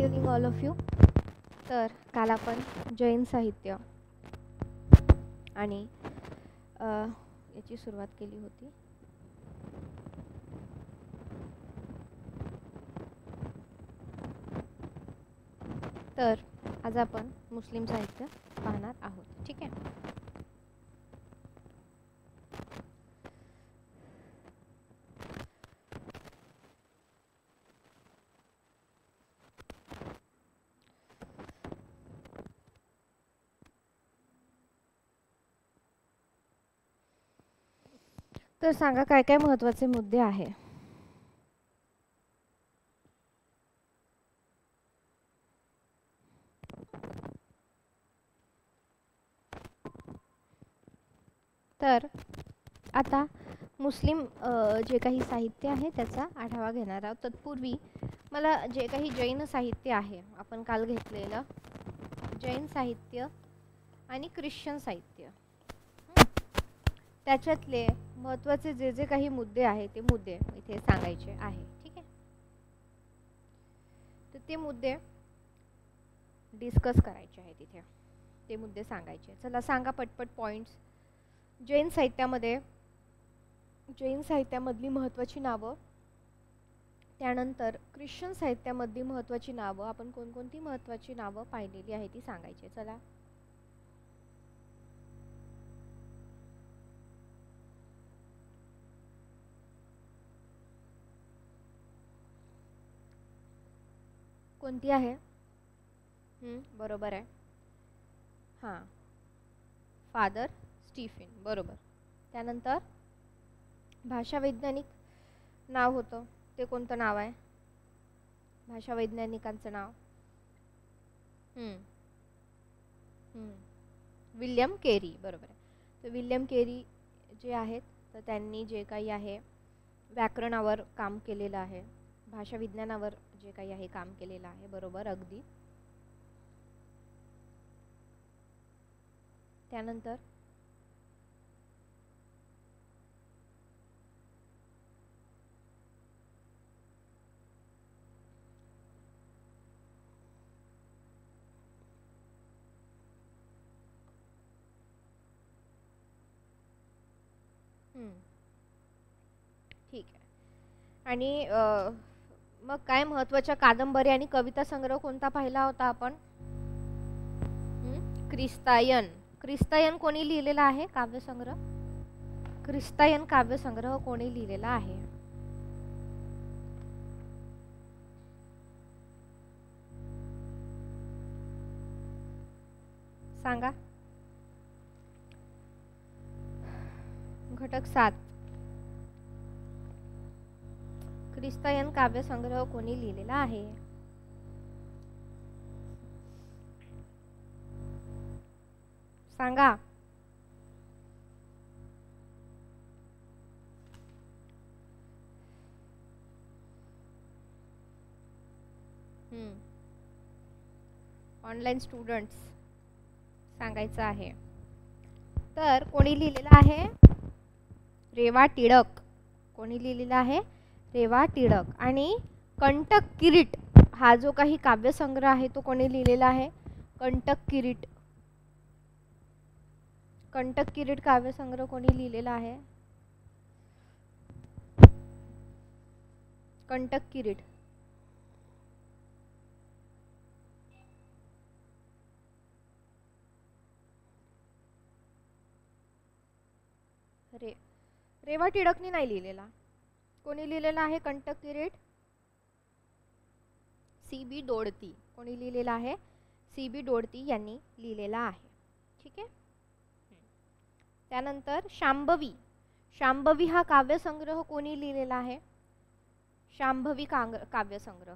Evening all of you. तर काल आपण जैन साहित्य आणि याची सुरुवात केली होती. तर आज आपण मुस्लिम साहित्य पाहणार आहोत. ठीक आहे. तर सांगा काय काय महत्त्वाचे मुद्दे आहे. तर आता मुस्लिम जे काही साहित्य आहे त्याचा आढावा घेणार आहोत. तत्पूर्वी मला जे काही जैन साहित्य आहे आपण काल घेतलेलं जैन साहित्य आणि ख्रिश्चन साहित्य त्याच्यातले महत्त्वाचे जे जे काही मुद्दे आहेत ते मुद्दे इथे सांगायचे आहे. ठीक आहे. तर ते मुद्दे डिस्कस करायचे आहेत इथे. ते मुद्दे सांगायचे. चला सांगा पटपट पॉइंट्स. जैन साहित्यामधली महत्त्वाची नावं, त्यानंतर ख्रिश्चन साहित्यामधली महत्त्वाची नावं, आपण कोणकोणती महत्त्वाची नावं पाहिलेली आहे ती सांगायची. चला कोणती आहे? बरोबर आहे. हां, फादर स्टीफन. बरोबर. त्यानंतर भाषा वैज्ञानिक नाव होतं ते कोणतं नाव आहे? भाषा वैज्ञानिकांचं नाव विल्यम केरी. बरोबर आहे. तर विल्यम केरी जे आहेत तर त्यांनी जे काही आहे व्याकरणावर काम केलेलं आहे, भाषा विज्ञानावर जे काही आहे काम केलेलं आहे. बरोबर, अगदी. त्यानंतर ठीक आहे. आणि मग काय महत्त्वाच्या कादंबरी आणि कविता संग्रह कोणता पाहिला होता आपण? क्रिस्तायन कोणी लिहिलेला आहे काव्यसंग्रह? क्रिस्तायन काव्यसंग्रह कोणी लिहिलेला आहे? सांगा. घटक 7. क्रिस्तायन काव्यसंग्रह कोणी लिहिलेला आहे? सांगा. ऑनलाईन स्टुडंट्स सांगायचं आहे. तर कोणी लिहिलेला आहे? रेवा टिळक. कोणी लिहिलेला आहे? रेवा टिळक. आणि कंटक किरीट हा जो काही काव्यसंग्रह आहे तो कोणी लिहिलेला आहे? कंटक किरीट. कंटक किरीट काव्यसंग्रह कोणी लिहिलेला आहे? कंटक किरीट. रेवा टिळकनी नाही लिहिलेला. कोणी लिहिलेला आहे कंटक किरीट? CB डोळती. कोणी लिहिलेला आहे? CB डोळती यांनी लिहिलेला आहे. ठीक आहे. त्यानंतर शांभवी हा काव्यसंग्रह कोणी लिहिलेला आहे? शांभवी काव्यसंग्रह.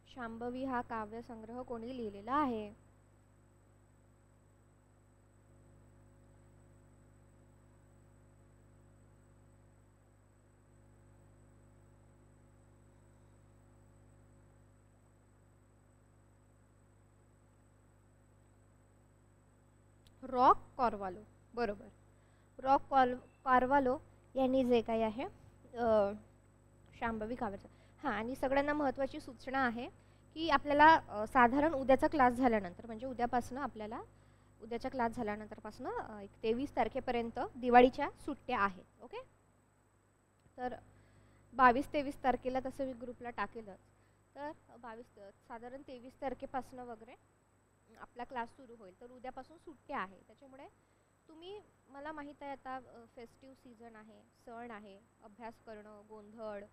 शांभवी हा काव्यसंग्रह कोणी लिहिलेला आहे? रॉक कॉर्वालो. बरोबर. रॉक कार्वालो यांनी जे काही आहे शांभवी काव्याचं. हां, आणि सगळ्यांना महत्त्वाची सूचना आहे की आपल्याला साधारण उद्याचा क्लास झाल्यानंतर, म्हणजे उद्यापासून आपल्याला उद्याचा क्लास झाल्यानंतरपासून एक 23 तारखेपर्यंत दिवाळीच्या सुट्ट्या आहेत. ओके. तर 22-23 तारखेला तसं मी ग्रुपला टाकेलच. तर 22 साधारण 23 तारखेपासून वगैरे आपला क्लास सुरू होईल. तर उद्यापासून सुट्ट्या आहे. त्याच्यामुळे तुम्ही, मला माहीत आहे आता फेस्टिव्ह सीझन आहे, सण आहे, अभ्यास करणं, गोंधळ,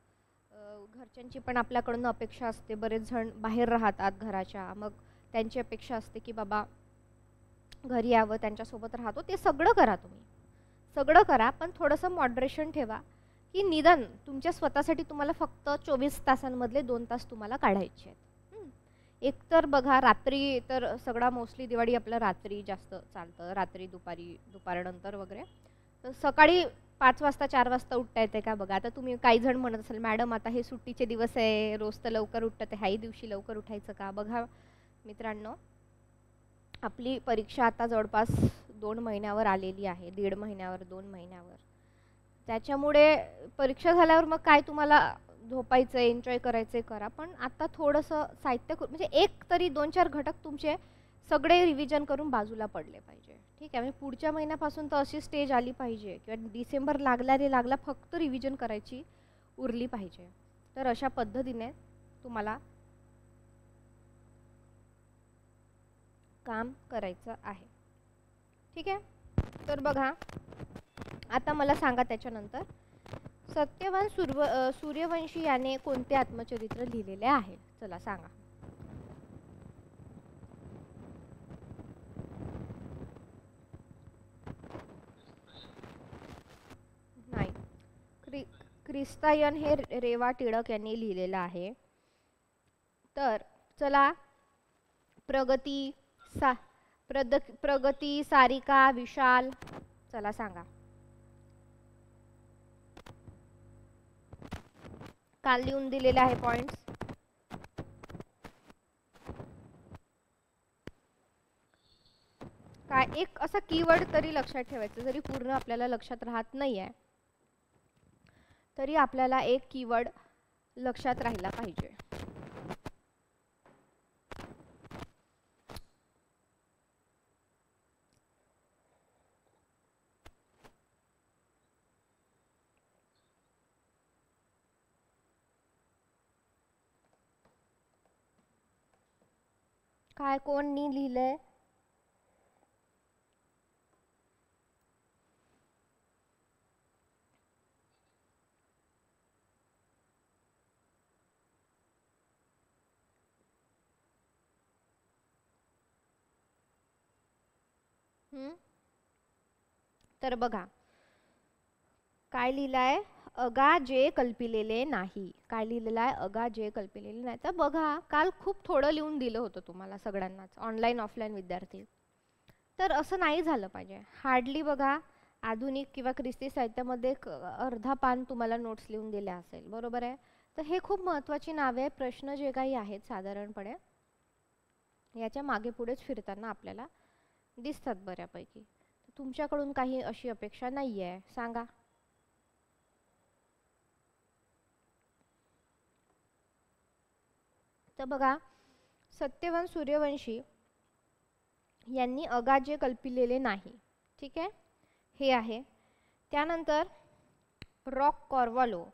घरच्यांची पण आपल्याकडून अपेक्षा असते. बरेच जण बाहेर राहतात घराच्या, मग त्यांची अपेक्षा असते की बाबा घरी यावं, त्यांच्यासोबत राहतो. ते सगळं करा, तुम्ही सगळं करा, पण थोडंसं मॉडरेशन ठेवा की निदान तुमच्या स्वतःसाठी तुम्हाला फक्त 24 तासांमधले 2 तास तुम्हाला काढायचे आहेत. एक तर बघा, रात्री तर सगळा मोस्टली दिवाळी आपलं रात्री जास्त चालतं, रात्री दुपारनंतर वगैरे. तर सकाळी 5 वाजता 4 वाजता उठता येते का बघा. आता तुम्ही काही जण म्हणत असाल, मॅडम आता हे सुट्टीचे दिवस आहे, रोज तर लवकर उठतं, ते ह्याही दिवशी लवकर उठायचं का. बघा मित्रांनो, आपली परीक्षा आता जवळपास 2 महिन्यावर आलेली आहे, 1.5 महिन्यावर, 2 महिन्यावर. त्याच्यामुळे परीक्षा झाल्यावर मग काय तुम्हाला झोपायचं, एन्जॉय करायचं करा, पण आता थोडंसं साहित्य म्हणजे एक तरी 2-4 घटक तुमचे सगळे रिव्हिजन करून बाजूला पडले पाहिजे. ठीक आहे. म्हणजे पुढच्या महिन्यापासून तर अशी स्टेज आली पाहिजे किंवा डिसेंबर लागला फक्त रिव्हिजन करायची उरली पाहिजे. तर अशा पद्धतीने तुम्हाला काम करायचं आहे. ठीक आहे. तर बघा, आता मला सांगा त्याच्यानंतर सत्यवान सूर्यवंशी याने कोणते आत्मचरित्र लिहिलेले आहे. चला सांगा. नाही, क्रिस्तायन हे रेवा टिळक यांनी लिहिलेलं आहे. तर चला, प्रगती, सारिका, विशाल, चला सांगा. काल लिहून दिलेले आहे पॉइंट्स. काय एक असा कीवर्ड तरी लक्षात ठेवायचं, जरी पूर्ण आपल्याला लक्षात राहत नाहीये तरी आपल्याला एक कीवर्ड लक्षात राहिला पाहिजे. काय कोणी लिहिलंय? तर बघा काय लिहिलंय, अगा जे कल्पिलेले नाही. काय लिहिलेलं आहे, अगा जे कल्पिलेले नाही. तर बघा, काल खूप थोडं लिहून दिलं होतं तुम्हाला सगळ्यांनाच, ऑनलाईन ऑफलाईन विद्यार्थी. तर असं नाही झालं पाहिजे. हार्डली बघा, आधुनिक किंवा ख्रिस्ती साहित्यामध्ये अर्धा पान तुम्हाला नोट्स लिहून दिल्या असेल, बरोबर आहे. तर हे खूप महत्त्वाची नावे, प्रश्न जे काही आहेत साधारणपणे याच्या मागे पुढेच फिरताना आपल्याला दिसतात बऱ्यापैकी. तुमच्याकडून काही अशी अपेक्षा नाही आहे, सांगा. तर बघा, सत्यवान सूर्यवंशी यांनी अगा जे कल्पिलेले नाही, ठीक आहे, हे आहे. त्यानंतर रॉक कार्वालो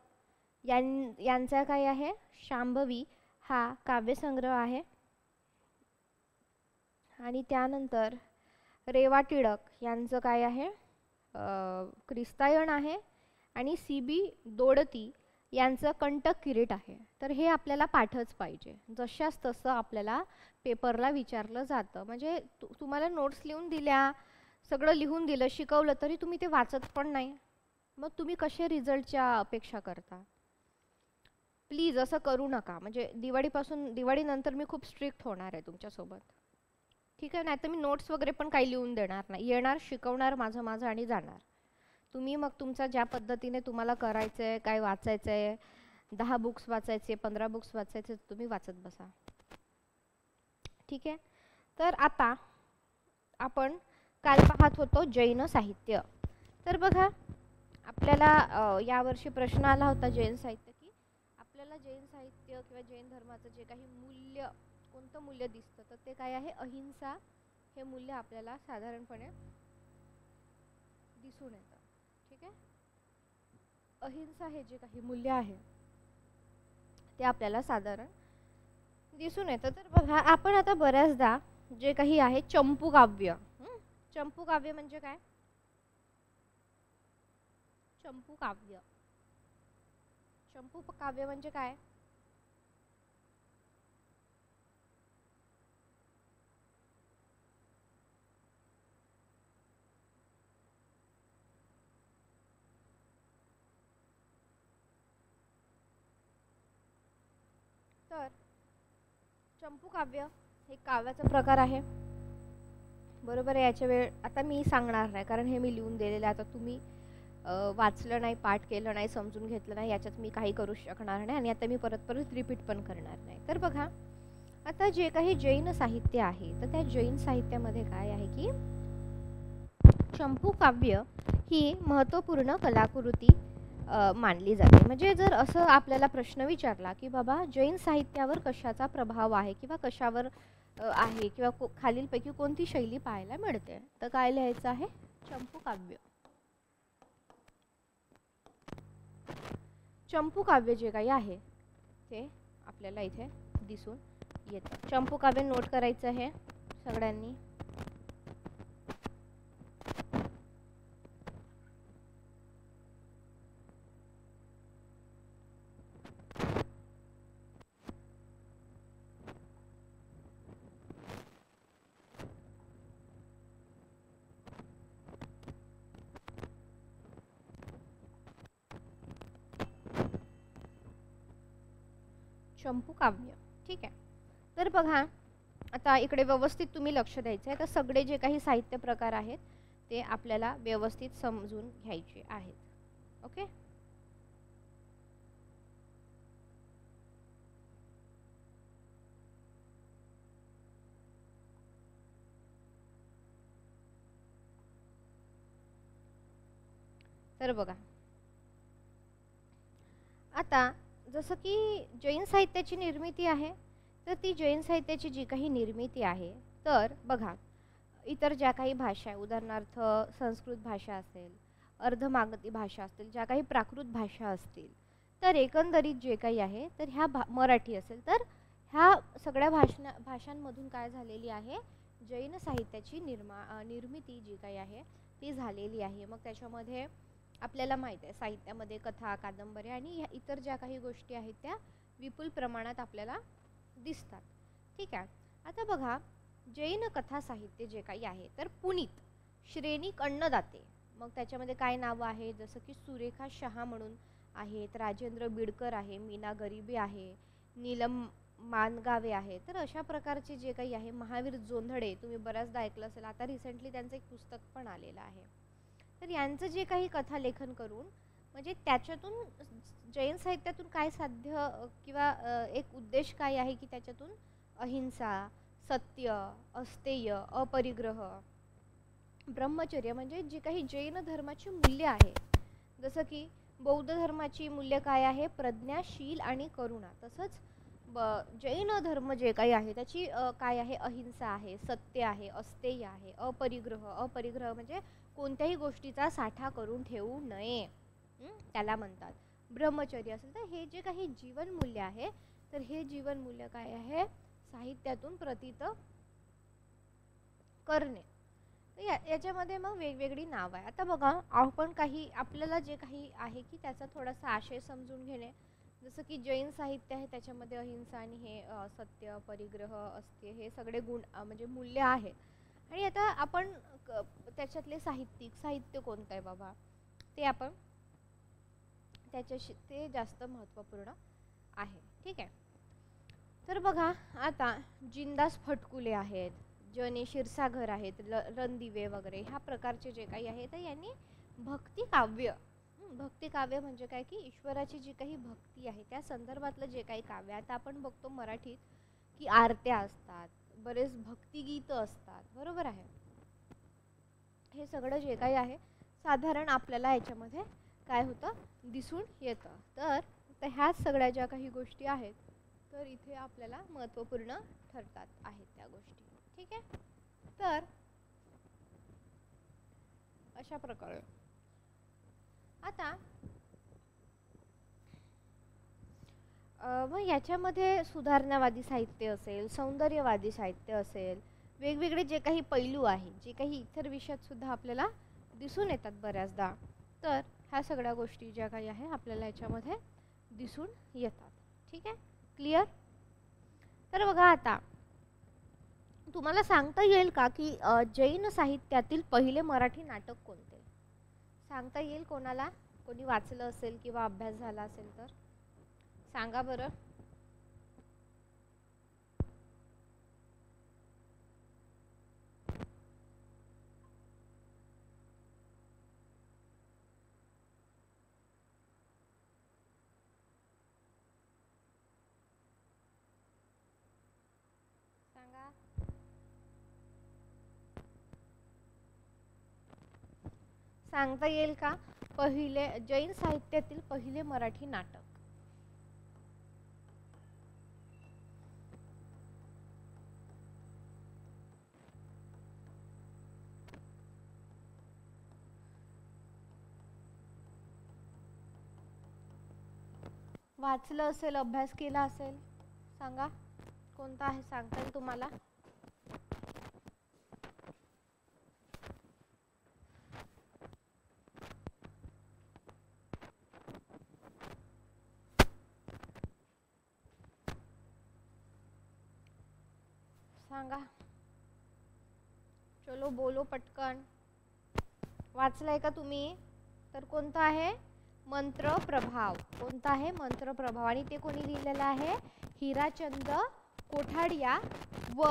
यांचा काय आहे, शांभवी हा काव्यसंग्रह आहे. आणि त्यानंतर रेवा टिळक यांचं काय आहे, क्रिस्तायन आहे. आणि CB दोडती यांचं कंटक किरीट आहे. तर हे आपल्याला पाठच पाहिजे, जशास तसं आपल्याला पेपरला विचारलं जातं. म्हणजे तुम्हाला नोट्स लिहून दिल्या, सगळं लिहून दिलं, शिकवलं, तरी तुम्ही ते वाचत पण नाही, मग तुम्ही कसे रिझल्टच्या अपेक्षा करता. प्लीज असं करू नका. म्हणजे दिवाळीनंतर मी खूप स्ट्रिक्ट होणार आहे तुमच्यासोबत, ठीक आहे. नाही तर मी नोट्स वगैरे पण काही लिहून देणार नाही. येणार, शिकवणार माझं आणि जाणार. तुम्ही मग तुमचा ज्या पद्धतीने तुम्हाला करायचं आहे, काय वाचायचं आहे, 10 बुक्स वाचायचे, 15 बुक्स वाचायचे, तुम्ही वाचत बसा, ठीक आहे. तर आता आपण काल पाहत होतो जैन साहित्य. तर बघा आपल्याला यावर्षी प्रश्न आला होता जैन साहित्य, की आपल्याला जैन साहित्य किंवा जैन धर्माचं जे काही मूल्य, कोणतं मूल्य दिसतं, तर ते काय आहे, अहिंसा हे मूल्य आपल्याला साधारणपणे दिसून येतं. ठीक आहे, अहिंसा हे जे काही मूल्य आहे ते आपल्याला साधारण दिसून येतं. तर बघा आपण आता बऱ्याचदा जे काही आहे चंपू काव्य, चंपू काव्य म्हणजे काय, चंपू काव्य, चंपू काव्य म्हणजे काय, तर चंपू काव्य हे काव्याचा प्रकार आहे. बरोबर आहे. याच्या वेळ आता मी सांगणार नाही, कारण हे मी लिहून दिलेलं आहे. आता तुम्ही वाचलं नाही, पाठ केलं नाही, समजून घेतलं नाही, याच्यात मी काही करू शकणार नाही आणि आता मी परत परत रिपीट पण करणार नाही. तर बघा आता जे काही जैन साहित्य आहे, तर त्या जैन साहित्यामध्ये काय आहे की चंपू काव्य ही महत्त्वपूर्ण कलाकृती मानली जाते. म्हणजे जर असं आपल्याला प्रश्न विचारला की बाबा जैन साहित्यावर कशाचा प्रभाव आहे किंवा कशावर आहे किंवा खालीलपैकी कोणती शैली पाहायला मिळते, तर काय लिहायचं आहे, चंपू काव्य. चंपू काव्य जे काही आहे ते आपल्याला इथे दिसून येतं. चंपू काव्य नोट करायचं आहे सगळ्यांनी. चंपू काव्य. ठीक आहे, तर बघा आता इकडे व्यवस्थित तुम्ही लक्ष द्यायचं आहे. तर सगळे जे काही साहित्य प्रकार आहेत ते आपल्याला व्यवस्थित समजून घ्यायचे आहेत. ओके, तर बघा आता जसं की जैन साहित्याची निर्मिती आहे, तर ती जैन साहित्याची जी काही निर्मिती आहे, तर बघा इतर ज्या काही भाषा आहे, उदाहरणार्थ संस्कृत भाषा असेल, अर्धमागधी भाषा असतील, ज्या काही प्राकृत भाषा असतील, तर एकंदरीत जे काही आहे तर ह्या मराठी असेल, तर ह्या सगळ्या भाषांमधून काय झालेली आहे, जैन साहित्याची निर्मिती जी काही आहे ती झालेली आहे. मग त्याच्यामध्ये आपल्याला माहित आहे साहित्यामध्ये कथा, कादंबऱ्या आणि इतर ज्या काही गोष्टी आहेत त्या विपुल प्रमाणात आपल्याला दिसतात. ठीक आहे, आता बघा जैन कथा साहित्य जे काही आहे तर पुनीत, श्रेणिक अन्नदाते, मग त्याच्यामध्ये काय नावं आहे, जसं की सुरेखा शहा म्हणून आहेत, राजेंद्र बिडकर आहे, मीना गरीबी आहे, नीलम मानगावे आहे. तर अशा प्रकारचे जे काही आहे, महावीर जोंधळे तुम्ही बऱ्याचदा ऐकलं असेल, आता रिसेंटली त्यांचं एक पुस्तक पण आलेलं आहे. तर यांचं जे काही कथा लेखन करून म्हणजे त्याच्यातून जैन साहित्यातून काय साध्य किंवा एक उद्देश काय आहे की त्याच्यातून अहिंसा, सत्य, अस्तेय, अपरिग्रह, ब्रह्मचर्य म्हणजे जी काही जैन धर्माची मूल्य आहे, जसं की बौद्ध धर्माची मूल्य काय आहे, प्रज्ञाशील आणि करुणा, तसंच जैन धर्म जे काही आहे त्याची काय आहे, अहिंसा आहे, सत्य आहे, अस्तेय आहे, अपरिग्रह, अपरिग्रह म्हणजे कोणत्याही गोष्टीचा साठा करून ठेवू नये, त्याला म्हणतात. ब्रह्मचर्य असेल, तर हे जे काही जीवन मूल्य आहे तर हे जीवन मूल्य काय आहे, साहित्यातून प्रतीत करणे. याच्यामध्ये मग वेगवेगळी नाव आहे. आता बघा आपण काही आपल्याला जे काही आहे की त्याचा थोडासा आशय समजून घेणे, जसं की जैन साहित्य आहे त्याच्यामध्ये अहिंसा आणि हे सत्य, परिग्रह, अस्त्य हे सगळे गुण म्हणजे मूल्य आहे. आणि आता आपण त्याच्यातले साहित्य कोणतं आहे बाबा, ते आपण त्याच्याशी ते जास्त महत्त्वपूर्ण आहे. ठीक आहे, तर बघा आता जिंदास फटकुले आहेत, जने क्षीरसागर आहेत, रणदिवे वगैरे ह्या प्रकारचे जे काही आहे तर यांनी भक्ती काव्य, भक्ती काव्य म्हणजे काय की ईश्वराची जी काही भक्ती आहे त्या संदर्भातलं जे काही काव्य, आता आपण बघतो मराठीत की आरत्या असतात, बरेच भक्तिगीत असतात, बरोबर आहे. हे सगळं जे काही आहे साधारण आपल्याला याच्यामध्ये काय होतं दिसून येतं. तर ह्या सगळ्या ज्या काही गोष्टी आहेत तर इथे आपल्याला महत्त्वपूर्ण ठरतात आहेत त्या गोष्टी. ठीक आहे. तर अशा प्रकारे आता मग याच्यामध्ये सुधारणावादी साहित्य असेल, सौंदर्यवादी साहित्य असेल, वेगवेगळे जे काही पैलू आहे, जे काही इतर विषयात सुद्धा आपल्याला दिसून येतात बऱ्याचदा, तर ह्या सगळ्या गोष्टी ज्या काही आहे आपल्याला याच्यामध्ये दिसून येतात. ठीक आहे. क्लिअर. तर बघा आता तुम्हाला सांगता येईल का की जैन साहित्यातील पहिले मराठी नाटक कोणते? सांगता येईल कोणाला? कोणी वाचलं असेल किंवा अभ्यास झाला असेल तर सांगा बरं. सांगा. सांगता येईल का पहिले जैन साहित्यातील पहिले मराठी नाटक? वाचलं असेल, अभ्यास केला असेल, सांगा कोणता आहे. सांगता येईल तुम्हाला? सांगा. चलो बोलो पटकन. वाचलाय का तुम्ही? तर कोणता आहे? मंत्र प्रभाव. कोणता आहे? मंत्र प्रभाव. आणि ते कोणी लिहिलेलं आहे? हिराचंद कोठाडिया व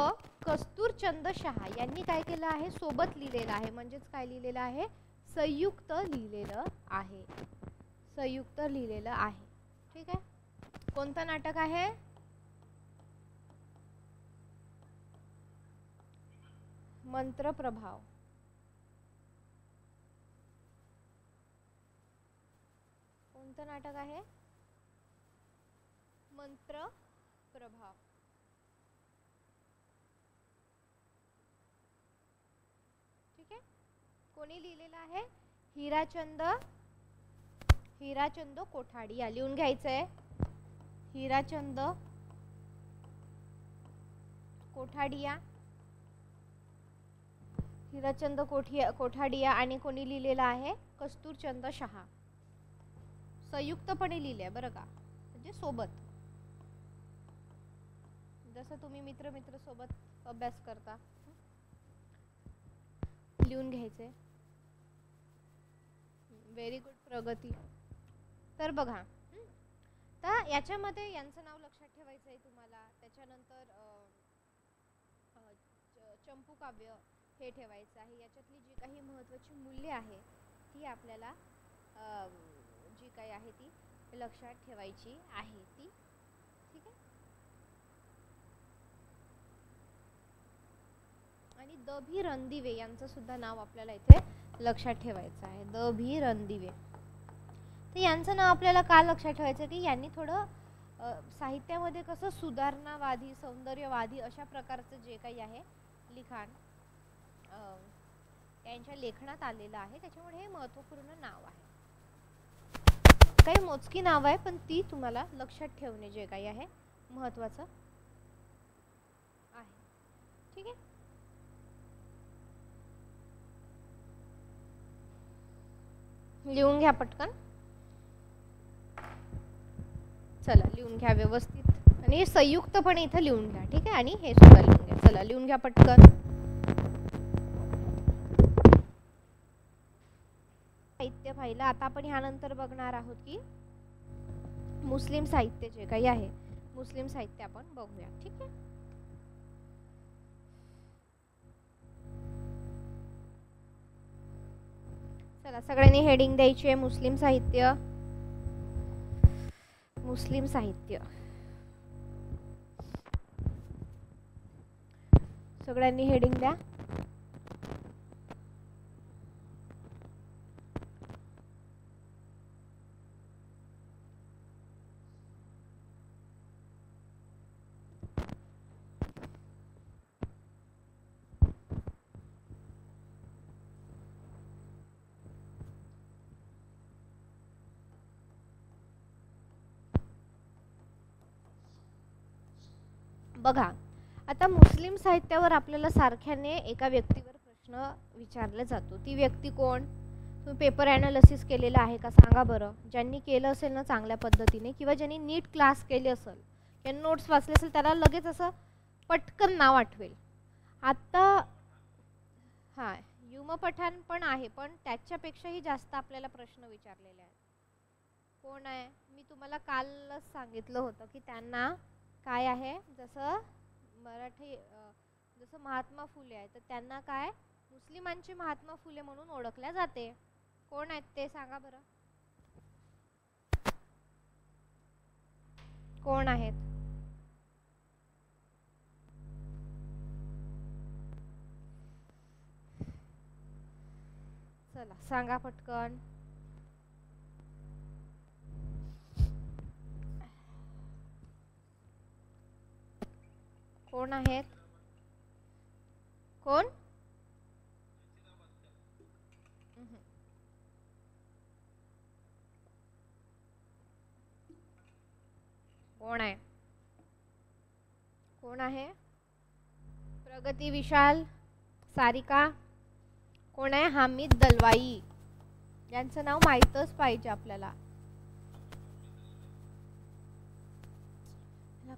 कस्तूरचंद शहा यांनी काय केलं आहे? सोबत लिहिलेलं आहे. म्हणजेच काय लिहिलेलं आहे? संयुक्त लिहिलेलं आहे. संयुक्त लिहिलेलं आहे. ठीक आहे. कोणतं नाटक आहे? मंत्र प्रभाव. कोणतं नाटक आहे? मंत्र प्रभाव. ठीक आहे. कोणी लिहिलेलं आहे? हिराचंद कोठाडिया. लिहून घ्यायचंय. हिराचंद कोठाडिया. हिराचंद कोठाडिया आणि कोणी लिहिलेलं आहे? कस्तूरचंद शहा. संयुक्तपणे लिहिले बरं का, म्हणजे सोबत. जसं तुम्ही मित्र सोबत अभ्यास करता. लिहून घ्यायचे. व्हेरी गुड प्रगती. तर बघा, तर याच्यामध्ये यांचं नाव लक्षात ठेवायचं आहे तुम्हाला. त्याच्यानंतर चंपू काव्य हे ठेवायचं आहे. याच्यातली जी काही महत्त्वाची मूल्ये आहे ती आपल्याला जी काही आहे ती लक्षात ठेवायची आहे ती. ठीक आहे. आणि द भी रणदिवे यांचं सुद्धा नाव आपल्याला इथे लक्षात ठेवायचं आहे. द भी रणदिवे. तर यांचं नाव आपल्याला का लक्षात ठेवायचं की यांनी थोडं साहित्यामध्ये कसं सुधारणावादी, सौंदर्यवादी अशा प्रकारचं जे काही आहे लिखाण त्यांच्या लेखनात आलेलं आहे. त्याच्यामुळे हे महत्त्वपूर्ण नाव आहे. काही मोजकी नाव आहे पण ती तुम्हाला लक्षात ठेवणे जे काही आहे महत्त्वाचं आहे. ठीक आहे. लिहून घ्या पटकन. चला लिहून घ्या व्यवस्थित आणि संयुक्तपणे इथं लिहून घ्या. ठीक आहे. आणि हे सुद्धा लिहून घ्या. चला लिहून घ्या पटकन. साहित्य पाहिलं. आता आपण ह्यानंतर बघणार आहोत की मुस्लिम साहित्य जे काही आहे मुस्लिम साहित्य आपण बघूया. ठीक आहे. चला सगळ्यांनी हेडिंग द्यायची आहे. मुस्लिम साहित्य. मुस्लिम साहित्य सगळ्यांनी हेडिंग द्या. बघा आता मुस्लिम साहित्यावर आपल्याला सारख्याने एका व्यक्तीवर प्रश्न विचारला जातो. ती व्यक्ती कोण? तुम्ही पेपर ॲनालिसिस केलेलं आहे का सांगा बरं. ज्यांनी केलं असेल ना चांगल्या पद्धतीने किंवा ज्यांनी नीट क्लास केले असेल या नोट्स वाचले असेल त्याला लगेच असं पटकन नाव आठवेल. आता हां युम पठाण पण आहे पण त्याच्यापेक्षाही जास्त आपल्याला प्रश्न विचारलेले आहेत. कोण आहे? मी तुम्हाला कालच सांगितलं होतं की त्यांना काय आहे जसं मराठी जसं महात्मा फुले आहे तर त्यांना काय मुस्लिमांचे महात्मा फुले म्हणून ओळखल्या जाते. कोण आहेत ते सांगा बरं. कोण आहेत? चला सांगा पटकन. कोण आहेत? कोण? कोण आहे? कोण आहे? प्रगती विशाल, सारिका. कोण आहे? हामिद दलवाई. यांचं नाव माहीतच पाहिजे आपल्याला.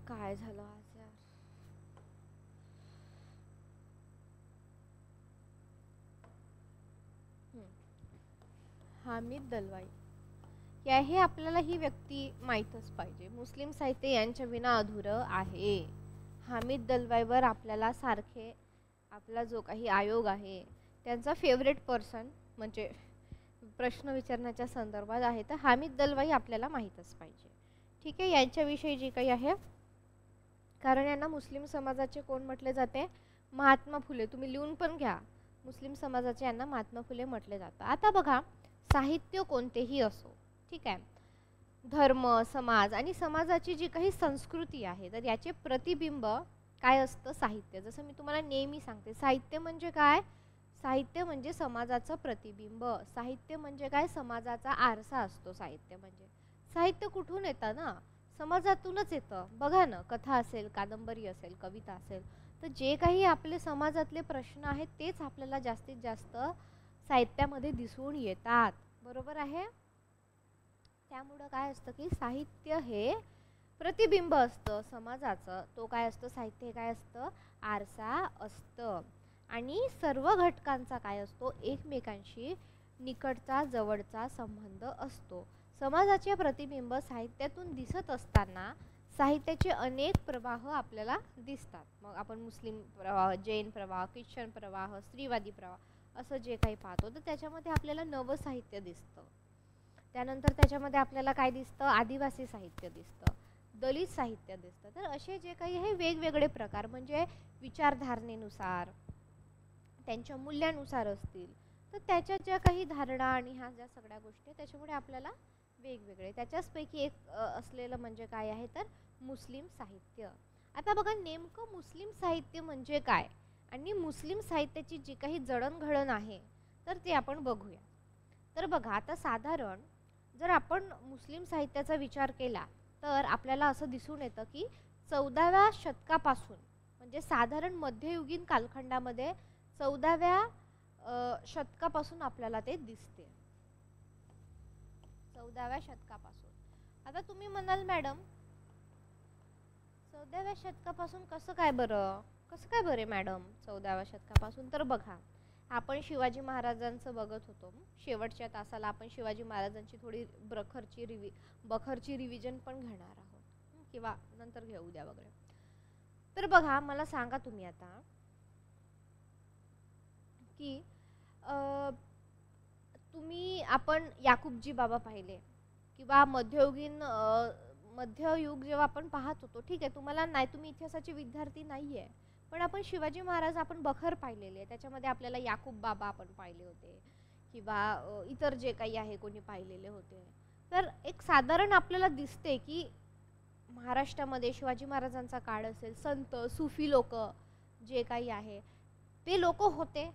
काय झालं आज यार. हामिद दलवाई हे आपल्याला ही व्यक्ती माहीतच पाहिजे. मुस्लिम साहित्य यांच्या विना अधुरं आहे. हामिद दलवाईवर आपल्याला सारखे आपला जो काही आयोग आहे त्यांचा फेवरेट पर्सन म्हणजे प्रश्न विचारण्याच्या संदर्भात आहे तर हामिद दलवाई आपल्याला माहीतच पाहिजे. ठीक आहे. यांच्याविषयी जे काही आहे कारण यांना मुस्लिम समाजाचे कोण म्हटले जाते? महात्मा फुले. तुम्ही लिहून पण घ्या. मुस्लिम समाजाचे यांना महात्मा फुले म्हटले जातं. आता बघा साहित्य कोणतेही असो ठीक आहे. धर्म समाज आणि समाजाची जी काही संस्कृती आहे तर याचे प्रतिबिंब काय असतं? साहित्य. जसं मी तुम्हाला नेहमी सांगते साहित्य म्हणजे काय? साहित्य म्हणजे समाजाचं प्रतिबिंब. साहित्य म्हणजे काय? समाजाचा आरसा असतो. साहित्य म्हणजे साहित्य कुठून येतं ना? समाजातूनच येतं. बघा ना कथा असेल कादंबरी असेल कविता असेल तर जे काही आपले समाजातले प्रश्न आहेत तेच आपल्याला जास्तीत जास्त साहित्यामध्ये दिसून येतात. बरोबर आहे. त्यामुळं काय असतं की साहित्य हे प्रतिबिंब असतं समाजाचं. तो काय असतं? साहित्य हे काय असतं? आरसा असतं आणि सर्व घटकांचा काय असतो? एकमेकांशी निकटचा जवळचा संबंध असतो. समाजाचे प्रतिबिंब साहित्यातून दिसत असताना साहित्याचे अनेक प्रवाह आपल्याला दिसतात. मग आपण मुस्लिम प्रवाह, जैन प्रवाह, ख्रिश्चन प्रवाह, स्त्रीवादी प्रवाह असं जे काही पाहतो तर त्याच्यामध्ये आपल्याला नवं साहित्य दिसतं. त्यानंतर त्याच्यामध्ये आपल्याला काय दिसतं? आदिवासी साहित्य दिसतं, दलित साहित्य दिसतं. तर असे जे काही हे वेगवेगळे प्रकार म्हणजे विचारधारणेनुसार त्यांच्या मूल्यानुसार असतील तर त्याच्या ज्या काही धारणा आणि ह्या ज्या सगळ्या गोष्टी त्याच्यामुळे आपल्याला वेगवेगळे त्याच्याचपैकी एक असलेलं म्हणजे काय आहे तर मुस्लिम साहित्य. आता बघा नेमकं मुस्लिम साहित्य म्हणजे काय आणि मुस्लिम साहित्याची जी काही जडणघडण आहे तर ते आपण बघूया. तर बघा आता साधारण जर आपण मुस्लिम साहित्याचा विचार केला तर आपल्याला असं दिसून येतं की 14व्या शतकापासून म्हणजे साधारण मध्ययुगीन कालखंडामध्ये 14व्या शतकापासून आपल्याला ते दिसते. 14व्या शतकापासून. आता तुम्ही म्हणाल मॅडम 14व्या शतकापासून कसं काय बरे मॅडम 14व्या शतकापासून? तर बघा आपण शिवाजी महाराजांचं बघत होतो. शेवटच्या तासाला आपण शिवाजी महाराजांची थोडी बखरची रिव्हिजन पण घेणार आहोत किंवा नंतर घेऊ द्या वगैरे. तर बघा मला सांगा तुम्ही आता की तुम्ही आपण याकूबजी बाबा पाहिले किंवा मध्ययुग जेव्हा आपण पाहत होतो ठीक आहे तुम्हाला नाही तुम्ही इतिहासाचे विद्यार्थी नाही आहे पण आपण शिवाजी महाराज आपण बखर पाहिलेले आहे. त्याच्यामध्ये आपल्याला याकूब बाबा आपण पाहिले होते किंवा इतर जे काही आहे कोणी पाहिलेले होते. तर एक साधारण आपल्याला दिसते की महाराष्ट्रामध्ये शिवाजी महाराजांचा काळ असेल संत सुफी लोक जे काही आहे ते लोक होते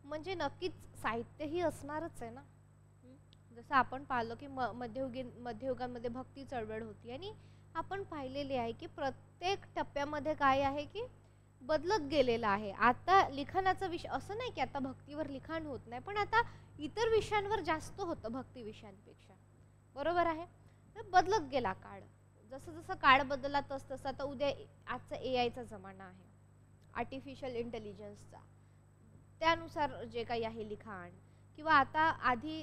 म्हणजे नक्कीच साहित्यही असणारच आहे ना. जसं आपण पाहिलं की मध्ययुगामध्ये भक्ती चळवळ होती आणि आपण पाहिलेले आहे की प्रत्येक टप्प्यामध्ये काय आहे की बदलत गेलेला आहे. आता लिखाणाचा विषय असं नाही की आता भक्तीवर लिखाण होत नाही, पण आता इतर विषयांवर जास्त होतं भक्ती विषयांपेक्षा, बरोबर आहे. तर बदलत गेला काळ, जसं जसं काळ बदलला तसं आता उद्या आजचा AI चा जमाना आहे, आर्टिफिशियल इंटेलिजन्सचा, त्यानुसार जे काही आहे लिखाण, किंवा आता आधी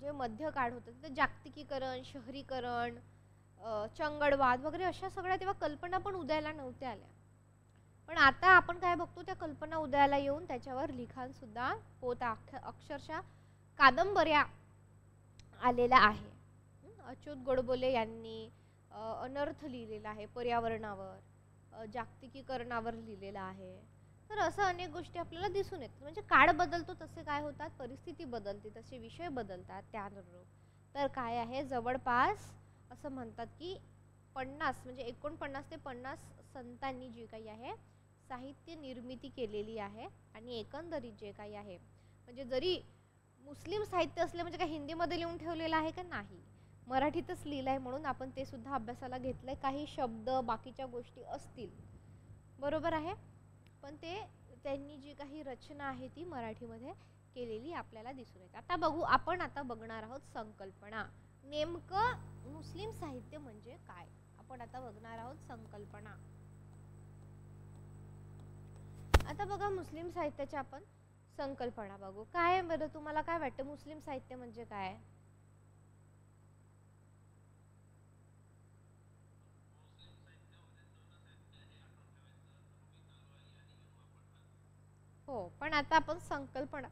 जे मध्य काळ होतं ते जागतिकीकरण, शहरीकरण, चंगळवाद वगैरे अशा सगळ्या तेव्हा कल्पना पण उदयाला नव्हत्या आल्या, पण आता आपण काय बघतो त्या कल्पना उदयाला येऊन त्याच्यावर लिखाण सुद्धा होत, अक्षरशः कादंबऱ्या आलेल्या आहे. अच्युत गोडबोले यांनी अनर्थ लिहिलेला आहे, पर्यावरणावर, जागतिकीकरणावर लिहिलेला आहे. तर असं अनेक गोष्टी आपल्याला दिसून येतात. म्हणजे काळ बदलतो तसे काय होतात, परिस्थिती बदलते तसे विषय बदलतात त्यानुरूप. तर काय आहे, जवळपास असं म्हणतात की 50 म्हणजे 49 ते 50 संतांनी जे काही आहे साहित्य निर्मिती केलेली आहे. आणि एकंदरीत जे काही आहे, म्हणजे जरी मुस्लिम साहित्य असले म्हणजे काय हिंदीमध्ये लिहून ठेवलेलं आहे का, नाही, मराठीतच लिहिलं आहे, म्हणून आपण ते सुद्धा अभ्यासाला घेतलंय. काही शब्द बाकीच्या गोष्टी असतील, बरोबर आहे, पण ते त्यांनी जी काही रचना आहे ती मराठीमध्ये केलेली आपल्याला दिसून येते. आता बघू, आपण आता बघणार आहोत संकल्पना, नेमकं मुस्लिम साहित्य म्हणजे काय, आपण आता बघणार आहोत संकल्पना. आता बघा, मुस्लिम साहित्याच्या आपण संकल्पना बघू. काय बरं, तुम्हाला काय वाटतं मुस्लिम साहित्य म्हणजे काय? हो, पण आता आपण संकल्पना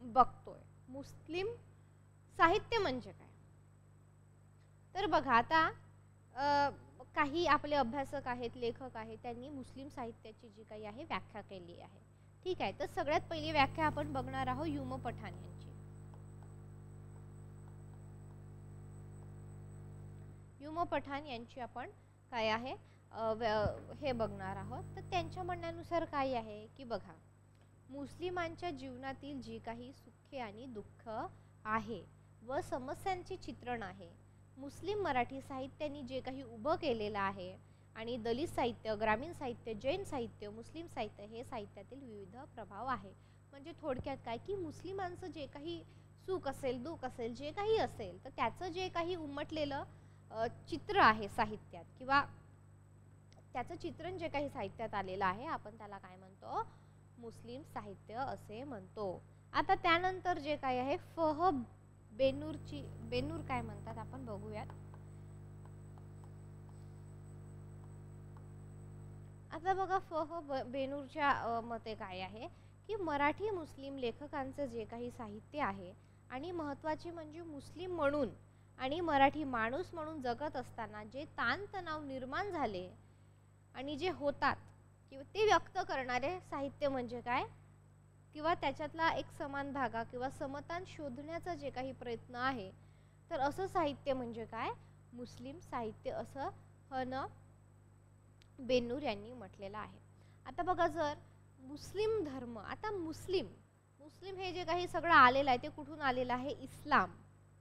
बघतोय. मुस्लिम साहित्य म्हणजे काय, तर बघा आता काही आपले अभ्यासक आहेत, लेखक आहेत, त्यांनी मुस्लिम साहित्याची जी काही आहे व्याख्या केली आहे. ठीक आहे, तर सगळ्यात पहिली व्याख्या आपण बघणार आहोत युम पठाण यांची. युम पठाण यांची आपण काय आहे हे बघणार आहोत. तर त्यांच्या म्हणण्यानुसार काय आहे की बघा, मुस्लिमांच्या जीवनातील जी काही सुखे आणि दुःख आहे व समस्यांचे चित्रण आहे, मुस्लिम मराठी साहित्याने जे काही उभं केलेलं आहे, आणि दलित साहित्य, ग्रामीण साहित्य, जैन साहित्य, मुस्लिम साहित्य हे साहित्यातील विविध प्रभाव आहे. म्हणजे थोडक्यात काय की मुस्लिमांचं जे काही सुख असेल, दुःख असेल, जे काही असेल, तर त्याचं जे काही उमटलेलं चित्र आहे साहित्यात, किंवा त्याचं चित्रण जे काही साहित्यात आलेलं आहे, आपण त्याला काय म्हणतो, मुस्लिम साहित्य असे म्हणतो. आता त्यानंतर जे काय आहे फह बेनूरची, बेनूर काय म्हणतात आपण बघूयात. आता बघा, फह बेनूरच्या मते काय आहे की मराठी मुस्लिम लेखकांचं जे काही साहित्य आहे, आणि महत्त्वाचे म्हणजे मुस्लिम म्हणून आणि मराठी माणूस म्हणून जगत असताना जे ताणतणाव निर्माण झाले आणि जे होतात किंवा ते व्यक्त करणारे साहित्य म्हणजे काय, किंवा त्याच्यातला एक समान धागा किंवा समतान शोधण्याचा जे काही प्रयत्न आहे, तर असं साहित्य म्हणजे काय, मुस्लिम साहित्य असं हन बेनूर यांनी म्हटलेलं आहे. आता बघा, जर मुस्लिम धर्म, आता मुस्लिम हे जे काही सगळं आलेलं आहे ते कुठून आलेलं आहे,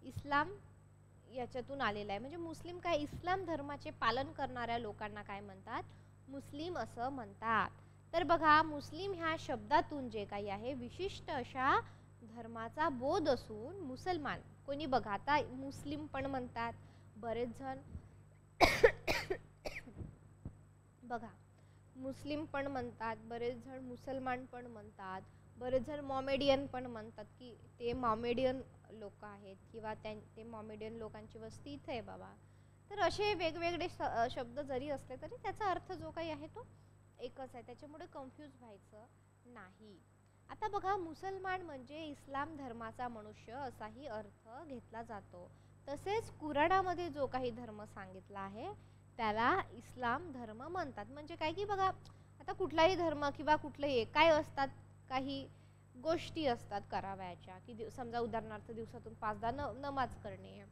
इस्लाम याच्यातून आलेलं आहे. म्हणजे मुस्लिम काय, इस्लाम धर्माचे पालन करणाऱ्या लोकांना काय म्हणतात, मुस्लिम असं म्हणतात. तर बघा, मुस्लिम ह्या शब्दातून जे काही आहे विशिष्ट अशा धर्माचा बोध असून मुसलमान, कोणी बघा आता मुस्लिम पण म्हणतात बरेच जण बघा, मुस्लिम पण म्हणतात, बरेच जण मुसलमान पण म्हणतात, बरेच जण मॉमेडियन पण म्हणतात की ते मॉमेडियन लोक आहेत, किंवा ते मॉमेडियन लोकांची वस्ती इथे आहे बाबा. तर असे वेगवेगळे शब्द जरी असले तरी त्याचा अर्थ जो काही आहे तो एकच आहे, त्याच्यामुळे कन्फ्यूज व्हायचं नाही. आता बघा, मुसलमान म्हणजे इस्लाम धर्माचा मनुष्य असाही अर्थ घेतला जातो. तसेच कुराणामध्ये जो काही धर्म सांगितला आहे त्याला इस्लाम धर्म म्हणतात. म्हणजे काय की बघा, आता कुठलाही धर्म किंवा कुठलंही काय असतात, काही गोष्टी असतात करावयाच्या, की समजा उदाहरणार्थ दिवसातून 5दा नमाज करणे,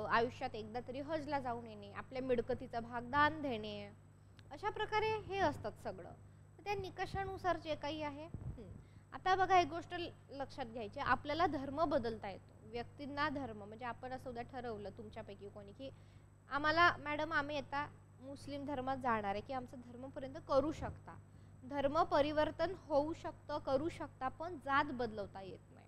आयुष्यात एकदा तरी हजला जाऊन येणे, आपल्या मिळकतीचा भाग दान देणे, अशा प्रकारे हे असतात सगळं. तर त्या निकषानुसार जे काही आहे. आता बघा, एक गोष्ट लक्षात घ्यायची, आपल्याला धर्म बदलता येतो. व्यक्तींना धर्म म्हणजे आपण असं उद्या ठरवलं तुमच्यापैकी कोणी की आम्हाला मॅडम आम्ही आता मुस्लिम धर्मात जाणार आहे की आमचं धर्मपर्यंत करू शकता, धर्म परिवर्तन होऊ शकतं, करू शकता, पण जात बदलवता येत नाही.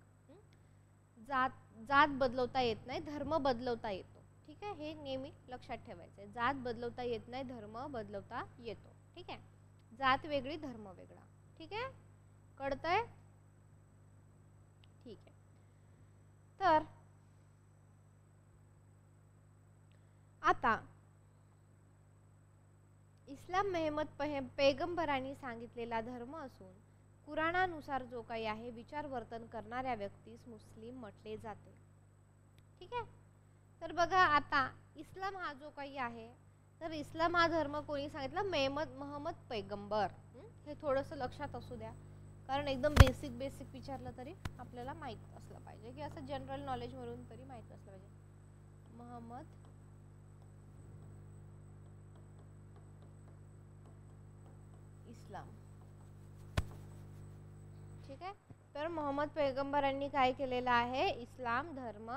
जात बदलवता येत नाही, धर्म बदलवता येतो. ठीक आहे, हे नेहमी लक्षात ठेवायचं आहे. जात बदलवता येत नाही, धर्म बदलवता येतो. ठीक आहे, जात वेगळी धर्म वेगळा. ठीक आहे, कळतंय? ठीक आहे. तर आता इस्लाम मेहमद पैगंबरांनी सांगितलेला धर्म असून कुराणानुसार जो काही आहे विचार वर्तन करणाऱ्या व्यक्तीस मुस्लिम म्हटले जाते. ठीक आहे, तर बघा आता इस्लाम हा जो काही आहे, तर इस्लाम हा धर्म कोणी सांगितला? महम्मद पैगंबर. हे थोडंसं लक्षात असू द्या, कारण एकदम बेसिक विचारलं तरी आपल्याला माहीत असलं पाहिजे, की असं जनरल नॉलेज म्हणून तरी माहीत असलं पाहिजे. महम्मद इस्लाम. ठीक आहे, तर मोहम्मद पैगंबरांनी काय केलेलं आहे? इस्लाम धर्म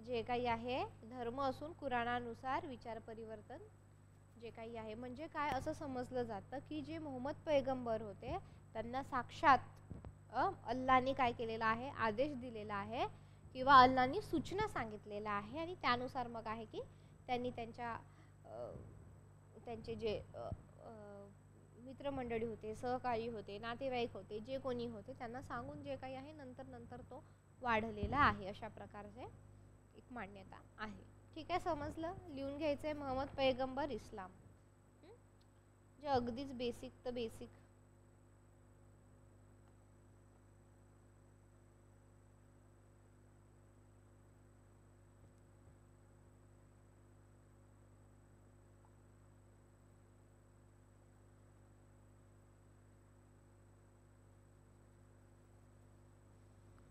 जे काही आहे धर्म असून कुराणानुसार विचार परिवर्तन जे काही आहे, म्हणजे काय असं समजलं जातं की जे मोहम्मद पैगंबर होते त्यांना साक्षात अल्लाहने काय केलेलं आहे? आदेश दिलेला आहे किंवा अल्लाहने सूचना सांगितलेला आहे, आणि त्यानुसार मग आहे की त्यांनी त्यांचे जे मित्रमंडळी होते, सहकारी होते, नातेवाईक होते, जे कोणी होते त्यांना सांगून जे काही आहे नंतर तो वाढलेला आहे, अशा प्रकारचे एक मान्यता आहे. ठीक आहे, समजलं? लिहून घ्यायचंय मोहम्मद पैगंबर इस्लाम, जे अगदीच बेसिक तर बेसिक.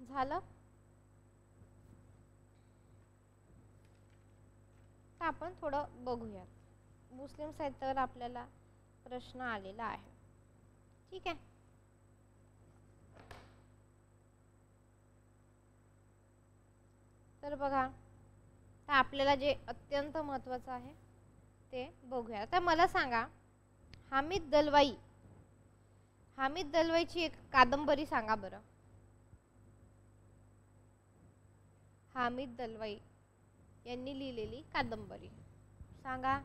झालं? तर आपण थोडं बघूयात. मुस्लिम साहित्यावर आपल्याला प्रश्न आलेला आहे. ठीक आहे, तर बघा, तर आपल्याला जे अत्यंत महत्त्वाचं आहे ते बघूया. तर मला सांगा, हामिद दलवाईची एक कादंबरी सांगा बरं. हामिद दलवाई यांनी लिहिलेली कादंबरी सांगा.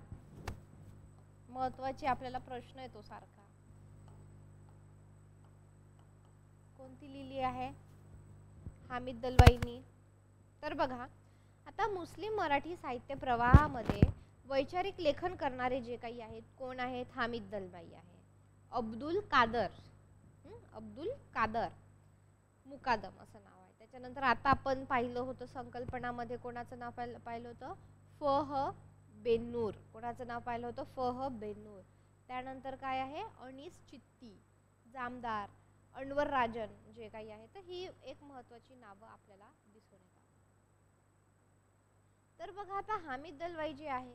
महत्त्वाची आपल्याला प्रश्न येतो सारखा. कोणती लिहिली आहे हामिद दलवाईंनी? तर बघा, आता मुस्लिम मराठी साहित्य प्रवाहामध्ये वैचारिक लेखन करणारे जे काही आहेत कोण आहेत? हामिद दलवाई आहे. अब्दुल कादर मुकादम असं नाव आहे. त्याच्यानंतर आता आपण पाहिलं होतं संकल्पनामध्ये कोणाचं नाव पाहिलं होतं? फह बेनूर. कोणाचं नाव पाहिलं होतं? फह बेनूर. त्यानंतर काय आहे? अनीस चित्ती, जामदार, अनवर राजन जे काही आहे. तर ही एक महत्त्वाची नावं आपल्याला दिसून येतात. तर बघा, आता हामिद दलवाई जे आहे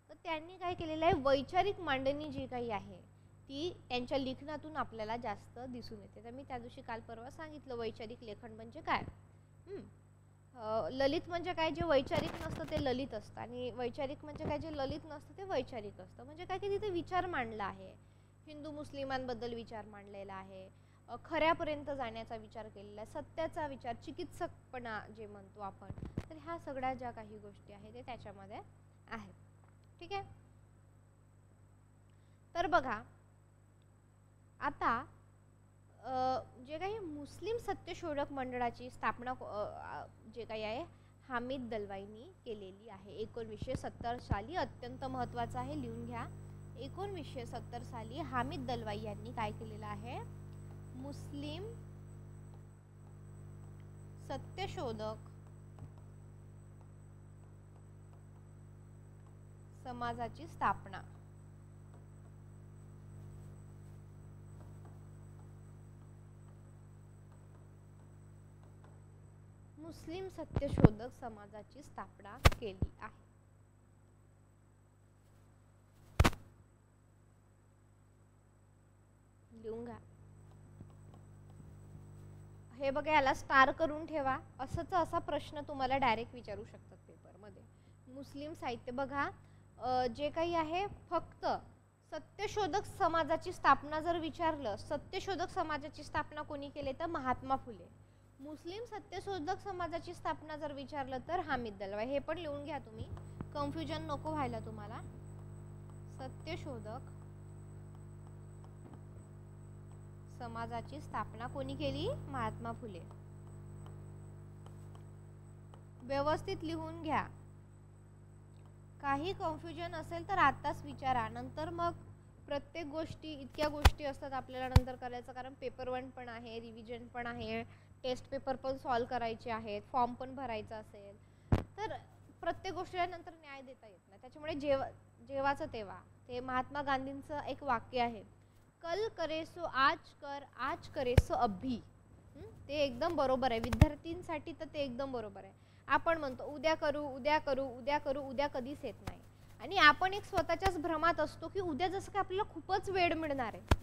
तर त्यांनी काय केलेलं आहे? वैचारिक मांडणी जी काही आहे ती त्यांच्या लेखनातून आपल्याला जास्त दिसून येते. तर मी त्या दिवशी काल परवा सांगितलं वैचारिक लेखन म्हणजे काय. ललित म्हणजे काय? जे वैचारिक नसतं ते ललित असतं, आणि वैचारिक म्हणजे काय? जे ललित नसतं ते वैचारिक असतं. म्हणजे काय की तिथे विचार मांडला आहे, हिंदू मुस्लिमांबद्दल विचार मांडलेला आहे, खऱ्यापर्यंत जाण्याचा विचार केलेला आहे, सत्याचा विचार, चिकित्सकपणा जे म्हणतो आपण, तर ह्या सगळ्या ज्या काही गोष्टी आहेत ते त्याच्यामध्ये आहेत. ठीक आहे, तर बघा आता जे काही मुस्लिम सत्यशोधक मंडळाची स्थापना जे काही आहे हामिद दलवाईंनी केलेली आहे 1970 साली. अत्यंत महत्त्वाचं आहे, लिहून घ्या. 1970 साली हामिद दलवाई यांनी काय केलेलं आहे? मुस्लिम सत्यशोधक समाजाची स्थापना मुस्लिम सत्यशोधक समाजाची स्थापना केली आहे. लिहून घ्या. हे बघा, याला स्टार करून ठेवा. असंच असा प्रश्न तुम्हाला डायरेक्ट विचारू शकतात पेपरमध्ये. मुस्लिम साहित्य बघा, जे काही आहे फक्त सत्यशोधक समाजाची स्थापना जर विचारलं, सत्यशोधक समाजाची स्थापना कोणी केली तर महात्मा फुले. मुस्लिम सत्यशोधक समाजाची स्थापना जर विचारलं तर हामिद दलवाई. हे पण लिहून घ्या तुम्ही, कन्फ्युजन नको व्हायला तुम्हाला. सत्यशोधक समाजाची स्थापना कोणी केली? महात्मा फुले. व्यवस्थित लिहून घ्या. काही कन्फ्युजन असेल तर आताच विचारा, नंतर मग प्रत्येक गोष्टी, इतक्या गोष्टी असतात आपल्याला नंतर करायचं, कारण पेपर 1 पण आहे, रिव्हिजन पण आहे, टेस्ट पेपर पण सॉल्व करायचे आहेत, फॉर्म पण भरायचा असेल, तर प्रत्येक गोष्टीला नंतर न्याय देता येत नाही. त्याच्यामुळे जेव्हाचं तेव्हा. ते महात्मा गांधींचं एक वाक्य आहे, कल करे सो आज कर, आज करे सो अभी. ते एकदम बरोबर आहे विद्यार्थ्यांसाठी, तर ते एकदम बरोबर आहे. आपण म्हणतो उद्या करू, उद्या करू, उद्या करू, उद्या कधीच येत नाही. आणि आपण एक स्वतःच्याच भ्रमात असतो की उद्या जसं की आपल्याला खूपच वेळ मिळणार आहे,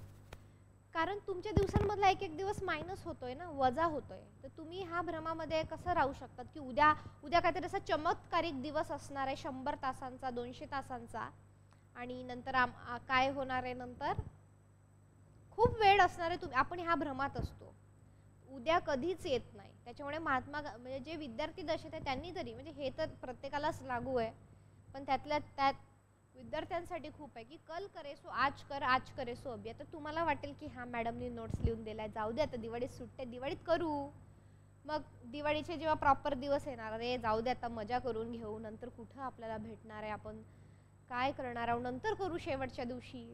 कारण तुमच्या दिवसांमधला एक एक दिवस मायनस होतोय ना, वजा होतोय. तर तुम्ही ह्या भ्रमामध्ये कसं राहू शकतात की उद्या काहीतरी असा चमत्कारिक दिवस असणार आहे, 100 तासांचा, 200 तासांचा, आणि नंतर काय होणार आहे, नंतर खूप वेळ असणार आहे. आपण ह्या भ्रमात असतो, उद्या कधीच येत नाही. त्याच्यामुळे महात्मा म्हणजे जे विद्यार्थी दशेत आहे त्यांनी तरी, म्हणजे हे तर प्रत्येकालाच लागू आहे, पण त्यातल्या त्यात विद्यार्थ्यांसाठी खूप आहे की कल करे सो आज कर, आज करे सो अभी. आता तुम्हाला वाटेल की हा मॅडमनी नोट्स लिहून दिलाय, जाऊ दे आता दिवाळीत सुट्ट्या, दिवाळीत करू. मग दिवाळीचे जेव्हा प्रॉपर दिवस येणार, अरे जाऊ दे आता मजा करून घेऊ, नंतर कुठं आपल्याला भेटणार आहे, आपण काय करणार आहोत, नंतर करू शेवटच्या दिवशी.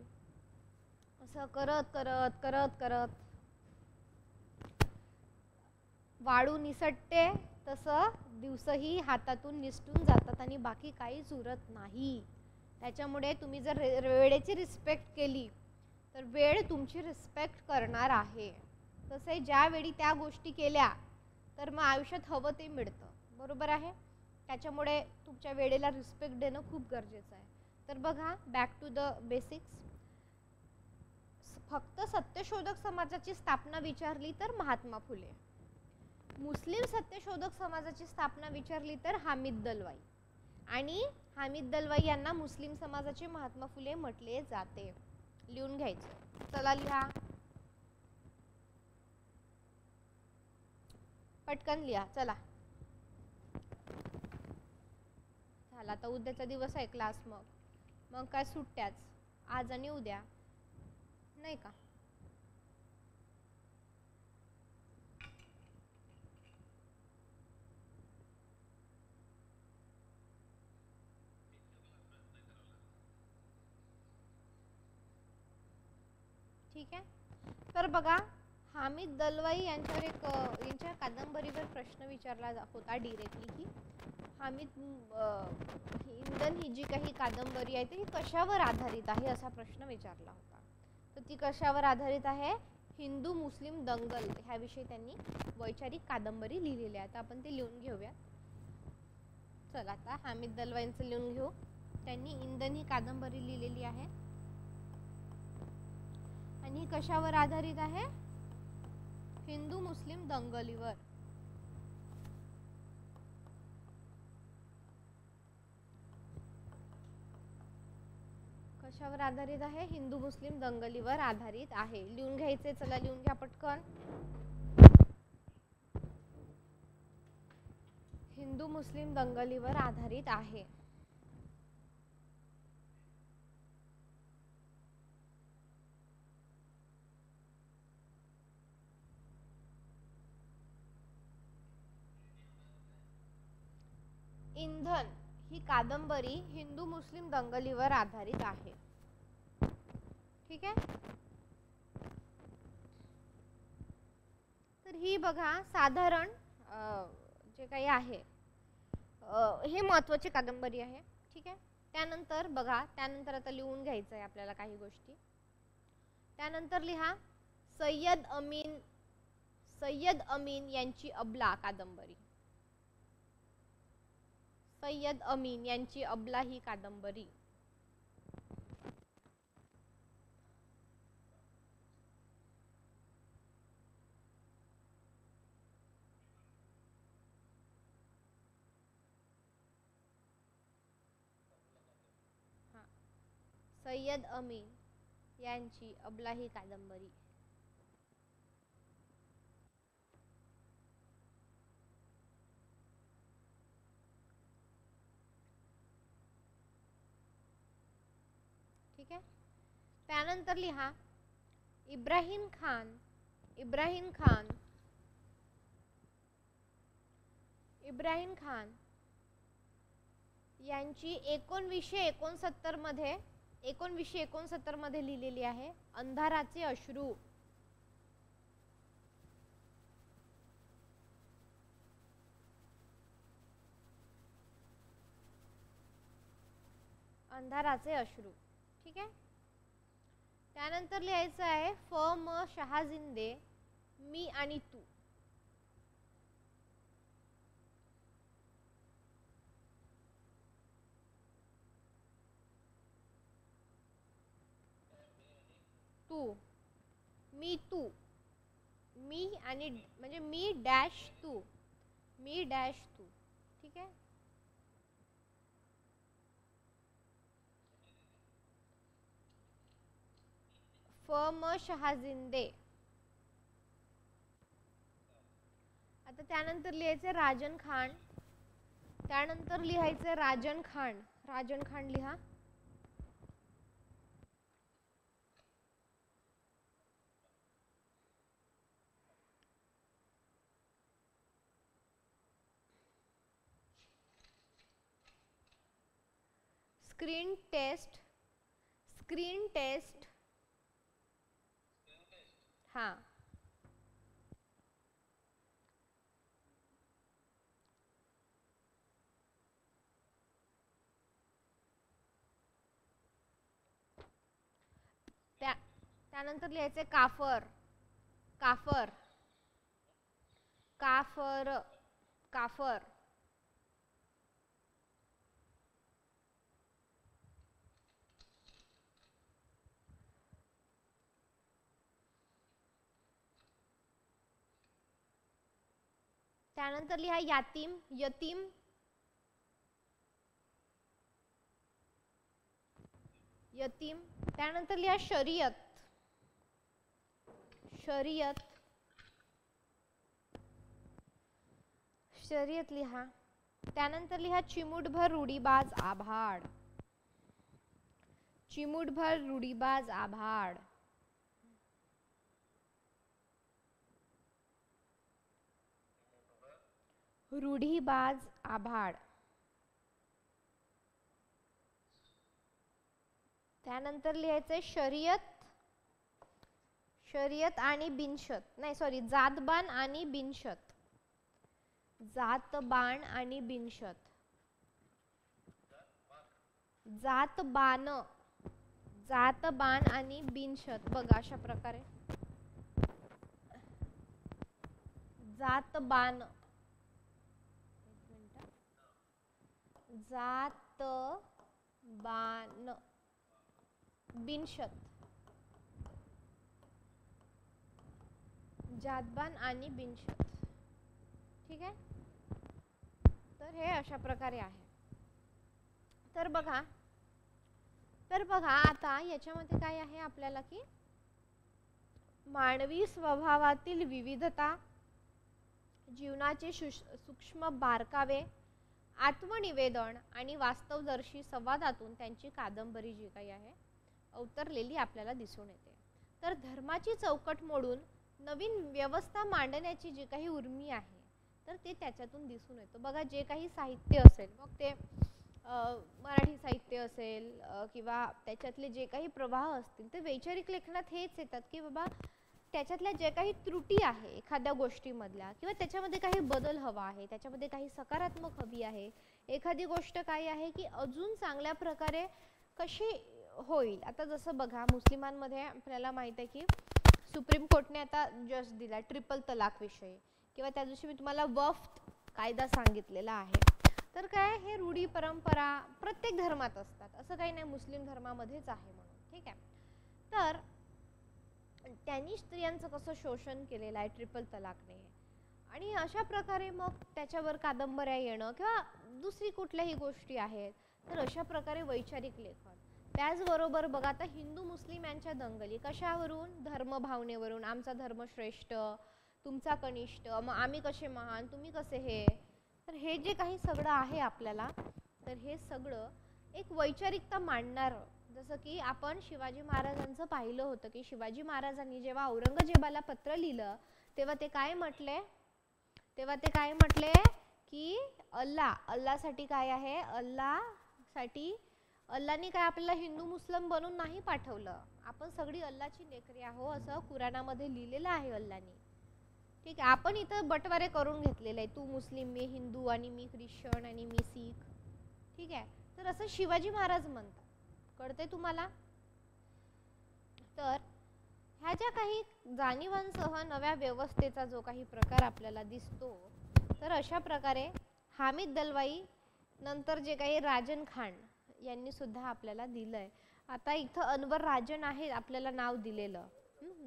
असं करत करत करत करत वाळू निसटते, तसं दिवसही हातातून निसटून जातात आणि बाकी काहीच उरत नाही. त्याच्यामुळे तुम्ही जर वेळेची रिस्पेक्ट केली तर वेळ तुमची रिस्पेक्ट करणार आहे. तसे ज्या वेळी त्या गोष्टी केल्या तर मग आयुष्यात हवं ते मिळतं, बरोबर आहे. त्याच्यामुळे तुमच्या वेळेला रिस्पेक्ट देणं खूप गरजेचं आहे. तर बघा, बॅक टू द बेसिक्स. फक्त सत्यशोधक समाजाची स्थापना विचारली तर महात्मा फुले. मुस्लिम सत्यशोधक समाजाची स्थापना विचारली तर हामिद दलवाई. आणि हामिद दलवाई यांना मुस्लिम समाजाचे महात्मा फुले म्हटले जाते. लिहून घ्यायचं. चला लिहा, पटकन लिहा. चला, झाला आता उद्याचा दिवस आहे क्लास. मग काय सुट्ट्याच आज आणि उद्या, नाही का. ठीक आहे. तर बघा, हामिद दलवाई यांच्यावर यांच्या कादंबरीवर प्रश्न विचारला होता डिरेक्टली की हामिद इंधन ही जी काही कादंबरी आहे ती कशावर आधारित आहे, असा प्रश्न विचारला होता. तर ती कशावर आधारित आहे? हिंदू मुस्लिम दंगल ह्याविषयी त्यांनी वैचारिक कादंबरी लिहिलेली आहे. आता आपण ते लिहून घेऊया. चला, आता हामिद दलवाईंचं लिहून घेऊ. त्यांनी इंधन ही कादंबरी लिहिलेली आहे आणि कशावर आधारित आहे? हिंदू मुस्लिम दंगलीवर. कशावर आधारित आहे? हिंदू मुस्लिम दंगलीवर आधारित आहे. लिहून घ्यायचे. चला लिहून घ्या पटकन. हिंदू मुस्लिम दंगलीवर आधारित आहे. इंधन ही कादंबरी हिंदू मुस्लिम दंगलीवर आधारित आहे. ठीक आहे. तर ही बघा, साधारण जे काही आहे हे महत्त्वाची कादंबरी आहे. ठीक आहे. त्यानंतर बघा, त्यानंतर आता लिहून घ्यायचं आहे आपल्याला काही गोष्टी. त्यानंतर लिहा सय्यद अमीन यांची अबला कादंबरी. सय्यद अमीन यांची अबला ही कादंबरी. सय्यद अमीन यांची अबला ही कादंबरी. ठीक आहे. त्यानंतर लिहा इब्राहिम खान यांची 1969 मध्ये लिहिलेली आहे अंधाराचे अश्रू. अंधाराचे अश्रू. ठीक आहे. त्यानंतर लिहायचं आहे म शहाजिंदे मी आणि तू. मी आणि म्हणजे मी डॅश तू. ठीक आहे. म शहाजिंदे. आता त्यानंतर लिहायचे राजन खान. राजन खान लिहा. स्क्रीन टेस्ट हाँ त्यानंतर लिहायचे काफर. त्यानंतर लिहा यतीम. त्यानंतर लिहा शरीयत. लिहा. त्यानंतर लिहा चिमूटभर रूढीबाज आभाळ. त्यानंतर लिहायचे शर्यत आणि बिनशत. नाही सॉरी जातबान आणि बिनशत. जातबान आणि बिनशत. बघा अशा प्रकारे जातबान बिनशत. जातबान आणि बिनशत. ठीक आहे. तर हे अशा प्रकारे आहे. तर बघा आता याच्यामध्ये काय आहे आपल्याला की मानवी स्वभावातील विविधता, जीवनाचे सूक्ष्म बारकावे, आत्मनिवेदन आणि वास्तवदर्शी संवादातून त्यांची कादंबरी जी काही आहे अवतरलेली आपल्याला दिसून येते. तर धर्माची चौकट मोडून नवीन व्यवस्था मांडण्याची जी काही उर्मी आहे तर ते त्याच्यातून दिसून येतं. बघा जे काही साहित्य असेल मग ते मराठी साहित्य असेल किंवा त्याच्यातले जे काही प्रवाह असतील ते वैचारिक लेखनात हेच येतात की बाबा त्याच्यातल्या जे काही त्रुटी आहे एखाद्या गोष्टीमधल्या किंवा त्याच्यामध्ये काही बदल हवा आहे, त्याच्यामध्ये काही सकारात्मक हवी आहे, एखादी गोष्ट काय आहे की अजून चांगल्या प्रकारे कशी होईल. आता जसं बघा मुस्लिमांमध्ये आपल्याला माहित आहे की सुप्रीम कोर्टने आता जज दिला ट्रिपल तलाक विषयी किंवा त्या दिवशी मी तुम्हाला वक्फ कायदा सांगितलेला आहे. तर काय हे रूढी परंपरा प्रत्येक धर्मात असतात असं काही नाही मुस्लिम धर्मामध्येच आहे म्हणून. ठीक आहे. तर त्यांनी स्त्रियांचं कसं शोषण केलेलं आहे ट्रिपल तलाकने आणि अशा प्रकारे मग त्याच्यावर कादंबऱ्या येणं किंवा दुसरी कुठल्याही गोष्टी आहेत तर अशा प्रकारे वैचारिक लेखन त्याचबरोबर बघा आता हिंदू मुस्लिम यांच्या दंगली कशावरून, धर्मभावनेवरून, आमचा धर्म श्रेष्ठ, तुमचा कनिष्ठ, मग आम्ही कसे महान, तुम्ही कसे हे. तर हे जे काही सगळं आहे आपल्याला, तर हे सगळं एक वैचारिकता मांडणारं. जसं की आपण शिवाजी महाराजांचं पाहिलं होतं की शिवाजी महाराजांनी जेव्हा औरंगजेबाला पत्र लिहिलं तेव्हा ते काय म्हटले, की अल्लासाठी काय आहे, अल्लानी काय आपल्याला हिंदू मुस्लिम बनून नाही पाठवलं, आपण सगळी अल्लाची लेकरे आहो असं कुराणामध्ये लिहिलेलं आहे अल्लानी. ठीक आहे, आपण इथं बटवारे करून घेतलेलं आहे, तू मुस्लिम मी हिंदू आणि मी ख्रिश्चन आणि मी सिख. ठीक आहे, तर असं शिवाजी महाराज म्हणतात, कळतंय तुम्हाला. तर ह्या ज्या काही जाणीवांसह नव्या व्यवस्थेचा जो काही प्रकार आपल्याला दिसतो, तर अशा प्रकारे हामिद दलवाई नंतर जे काही राजन खान यांनी सुद्धा आपल्याला दिलंय. आता इथं अनवर राजन आहे आपल्याला नाव दिलेलं,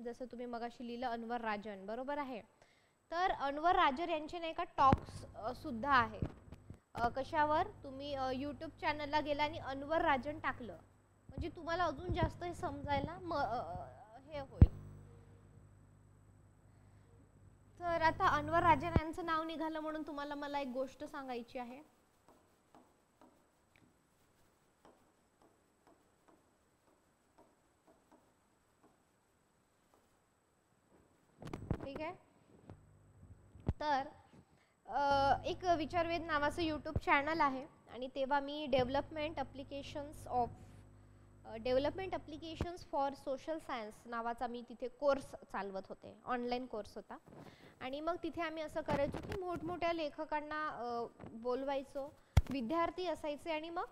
जसं तुम्ही मगाशी लिहिलं अनवर राजन, बरोबर आहे. तर अनवर राजन यांचे नाही का टॉक्स सुद्धा आहे. कशावर, तुम्ही यूट्यूब चॅनलला गेला आणि अनवर राजन टाकलं म्हणजे तुम्हाला अजून जास्त हे समजायला हे होईल. तर आता अनवर राजन यांचं नाव निघालं म्हणून तुम्हाला मला एक गोष्ट सांगायची आहे. ठीक आहे, तर एक विचारवेध नावाचं यूट्यूब चॅनल आहे आणि तेव्हा मी development applications for social science नावाचा मी तिथे कोर्स चालवत होते, ऑनलाईन कोर्स होता. आणि मग तिथे आम्ही असं करायचो की मोठमोठ्या लेखकांना बोलवायचो, विद्यार्थी असायचे आणि मग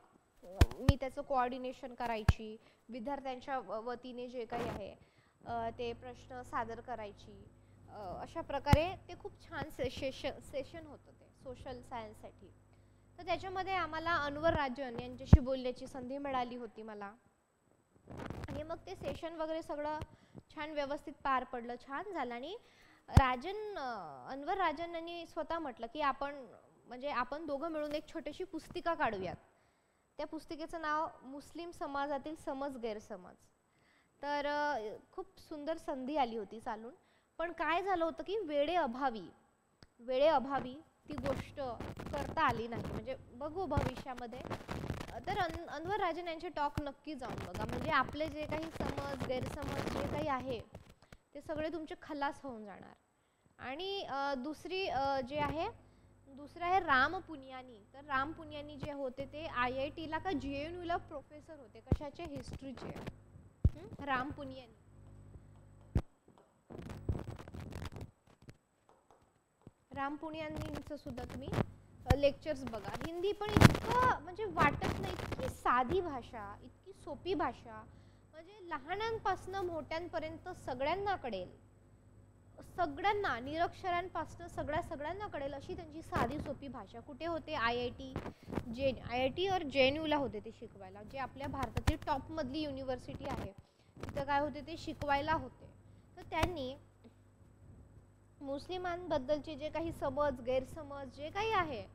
मी त्याचं कोऑर्डिनेशन करायची, विद्यार्थ्यांच्या वतीने जे काही आहे ते प्रश्न सादर करायची. अशा प्रकारे ते खूप छान सेशन होतं ते सोशल सायन्ससाठी. तर त्याच्यामध्ये आम्हाला अनवर राजन यांच्याशी बोलण्याची संधी मिळाली होती मला, आणि मग ते सेशन वगैरे सगळं छान व्यवस्थित पार पडलं, छान झालं. आणि अनवर राजन यांनी स्वतः म्हटलं की आपण दोघं मिळून एक छोटीशी पुस्तिका काढूयात. त्या पुस्तिकेचं नाव मुस्लिम समाजातील समज गैरसमज. तर खूप सुंदर संधी आली होती चालून, पण काय झालं होतं की वेळेअभावी ती गोष्ट करता आली नाही. म्हणजे बघू भविष्यामध्ये. तर अनवर राजन यांचे टॉक नक्की जाऊन बघा, म्हणजे आपले जे काही समज गैरसमज जे काही आहे ते सगळे तुमचे खलास होऊन जाणार. आणि दुसरं आहे राम पुनियानी. तर राम पुनियानी जे होते ते IITला का JNUला प्रोफेसर होते, कशाचे, हिस्ट्रीचे. राम पुनियानी. राम पुनियानींचं सुद्धा तुम्ही लेक्चर्स बघा. हिंदी पण इतकं म्हणजे वाटत नाही, इतकी साधी भाषा, इतकी सोपी भाषा, म्हणजे लहानांपासून मोठ्यांपर्यंत सगळ्यांना कळेल, सगळ्यांना निरक्षरांपासून सगळ्यांना कळेल अशी त्यांची साधी सोपी भाषा. कुठे होते, IIT और JNUला होते ते शिकवायला, जे आपल्या भारतातील टॉपमधली युनिव्हर्सिटी आहे, तिथं काय होते ते शिकवायला होते. तर त्यांनी मुस्लिमांबद्दलचे जे काही समज गैरसमज जे काही आहे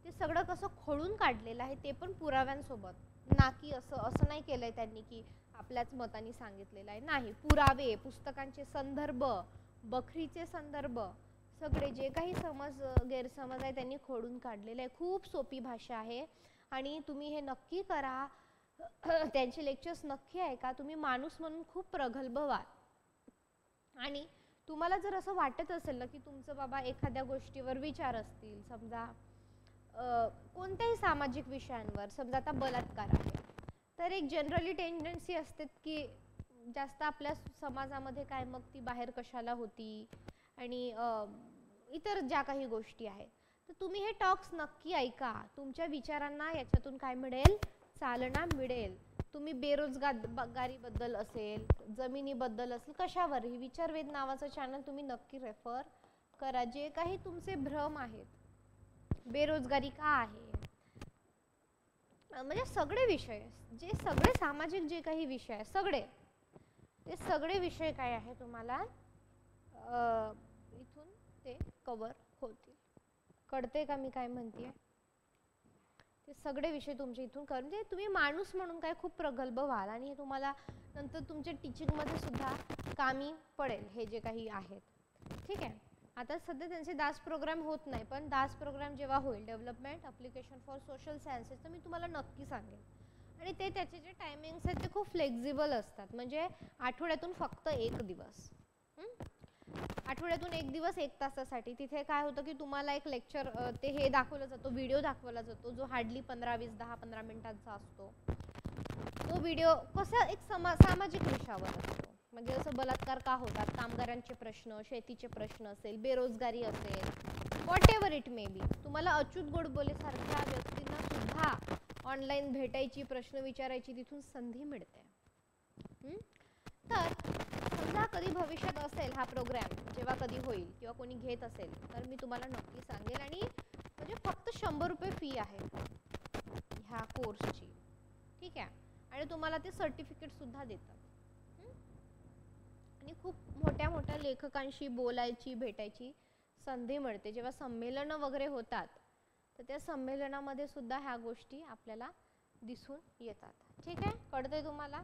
ते सगळं कसं खोडून काढलेलं आहे, ते पण पुराव्यांसोबत. ना की असं नाही केलंय त्यांनी की आपल्याच मताने सांगितलेलं आहे, नाही, पुरावे, पुस्तकांचे संदर्भ, बखरीचे संदर्भ, सगळे जे काही गैरसमज आहे त्यांनी खोडून काढलेलं आहे. खूप सोपी भाषा आहे आणि तुम्ही हे नक्की करा, त्यांचे लेक्चर्स नक्की ऐका. तुम्ही माणूस म्हणून खूप प्रगल्भ व्हाल. आणि तुम्हाला जर असं वाटत असेल ना की तुमचं बाबा एखाद्या गोष्टीवर विचार असतील, समजा कोणत्याही सामाजिक विषयांवर, समजा आता बलात्कार आहे, तर एक जनरली टेंडन्सी असते की जास्त आपल्या समाजामध्ये काय, मग ती बाहेर कशाला होती, आणि इतर ज्या काही गोष्टी आहेत. तर तुम्ही हे टॉक्स नक्की ऐका, तुमच्या विचारांना याच्यातून काय मिळेल, चालना मिळेल. तुम्ही बेरोजगारीबद्दल असेल, जमिनीबद्दल असेल, कशावरही विचारवेध नावाचं चॅनल तुम्ही नक्की रेफर करा. जे काही तुमचे भ्रम आहेत, बेरोजगारी का आहे, म्हणजे सगळे विषय, जे सगळे सामाजिक जे काही विषय आहे, ते सगळे विषय काय आहे तुम्हाला इथून ते कव्हर होतील. कळते का मी काय म्हणते? ते सगळे विषय तुमचे इथून करून म्हणजे तुम्ही माणूस म्हणून काय खूप प्रगल्भ व्हाल आणि हे तुम्हाला नंतर तुमच्या टीचिंगमध्ये सुद्धा कामी पडेल हे जे काही आहेत. ठीक आहे. आता सध्या त्यांचे दास प्रोग्राम होत नाही, पण दास प्रोग्राम जेव्हा होईल development application for social sciences तर मी तुम्हाला नक्की सांगेन. आणि ते त्याचे जे टायमिंग्स आहेत ते खूप फ्लेक्झिबल असतात. म्हणजे आठवड्यातून फक्त 1 दिवस, आठवड्यातून 1 दिवस 1 तासासाठी. तिथे काय होतं की तुम्हाला एक लेक्चर ते हे दाखवलं जातो, व्हिडिओ दाखवला जातो जो हार्डली 10-15 मिनिटांचा असतो. तो व्हिडिओ कसा एक सामाजिक विषयावर असतो. म्हणजे जसं बलात्कार का होतात, कामगारांचे प्रश्न, शेतीचे प्रश्न असेल, बेरोजगारी असेल, what ever it may be. तुम्हाला अच्युत गोडबोले सारख्या व्यक्तींना सुद्धा ऑनलाईन भेटायची, प्रश्न विचारायची तिथून संधी मिळते. तर समजा कधी भविष्यात असेल हा प्रोग्राम, जेव्हा कधी होईल किंवा कोणी घेत असेल तर मी तुम्हाला नक्की सांगेल. आणि म्हणजे फक्त 100 रुपये फी आहे ह्या कोर्सची. ठीक आहे. आणि तुम्हाला ते सर्टिफिकेट सुद्धा देतात. आणि खूप मोठ्या मोठ्या लेखकांशी बोलायची, भेटायची संधी मिळते. जेव्हा संमेलनं वगैरे होतात तर त्या संमेलनामध्ये सुद्धा ह्या गोष्टी आपल्याला दिसून येतात. ठीक आहे. कळतंय तुम्हाला?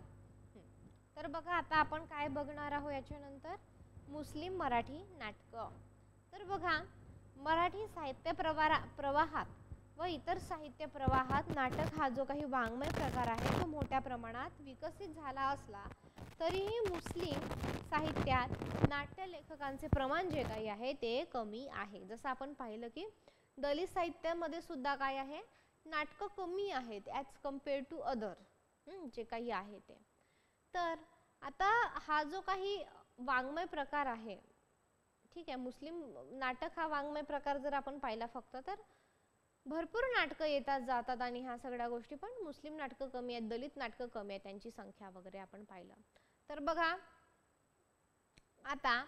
तर बघा आता आपण काय बघणार आहोत याच्यानंतर, मुस्लिम मराठी नाटकं. तर बघा मराठी साहित्य प्रवाहात व इतर साहित्य प्रवाहात नाटक हा जो काही वाङ्मय प्रकार आहे तो मोठ्या प्रमाणात विकसित झाला असला तरीही मुस्लिम साहित्यात नाट्य लेखकांचे प्रमाण जे काही आहे ते कमी आहे. जसं आपण पाहिलं की दलित साहित्यामध्ये सुद्धा काय आहे, नाटकं कमी आहेत ॲज कम्पेअर टू अदर जे काही आहे ते. तर आता हा जो काही वाङ्मय प्रकार आहे, ठीक आहे, मुस्लिम नाटक हा वाङ्मय प्रकार जर आपण पाहिला फक्त तर भरपूर नाटकं येतात जातात आणि ह्या सगळ्या गोष्टी, पण मुस्लिम नाटकं कमी आहेत, दलित नाटकं कमी आहेत, त्यांची संख्या वगैरे आपण पाहिलं. तर बघा आता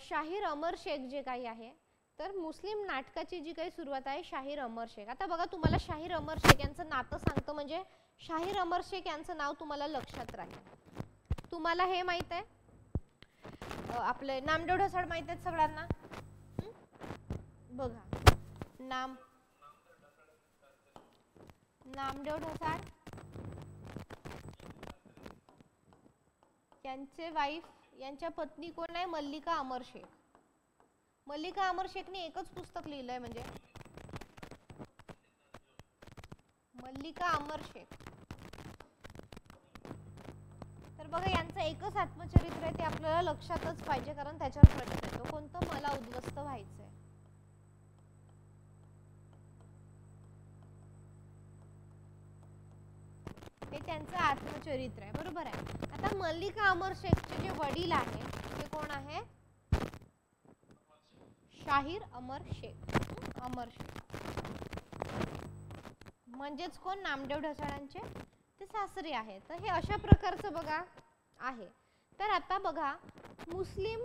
शाहीर अमर शेख जे काही आहे, तर मुस्लिम नाटकाची जी काही सुरुवात आहे शाहीर अमर शेख. आता बघा तुम्हाला शाहीर अमर शेख यांचं नातं सांगतं म्हणजे शाहीर अमर शेख यांचं नाव तुम्हाला लक्षात राहील. तुम्हाला हे माहित आहे आपले नामदेव ढसाळ माहित आहेत सगळ्यांना? बघा नामदेव ढसाळ यांचे वाईफ, यांच्या पत्नी कोण आहे? मल्लिका अमर शेख. मल्लिका अमर शेखने एकच पुस्तक लिहिलंय म्हणजे मल्लिका अमर शेख. तर बघा यांचं एकच आत्मचरित्र आहे, ते आपल्याला लक्षातच पाहिजे कारण त्याच्यावर प्रश्न येतो. कोणतं? मला उद्ध्वस्त व्हायचंय. हे त्यांचं आत्मचरित्र आहे, बरोबर आहे. आता मल्लिका अमर शेखचे जे वडील आहेत ते कोण आहे? शाहीर अमर शेख. अमर शेख म्हणजेच कोण? नामदेव ढसाळांचे ते सासरे आहेत. तर हे अशा प्रकारचं बघा आहे. तर आता बघा मुस्लिम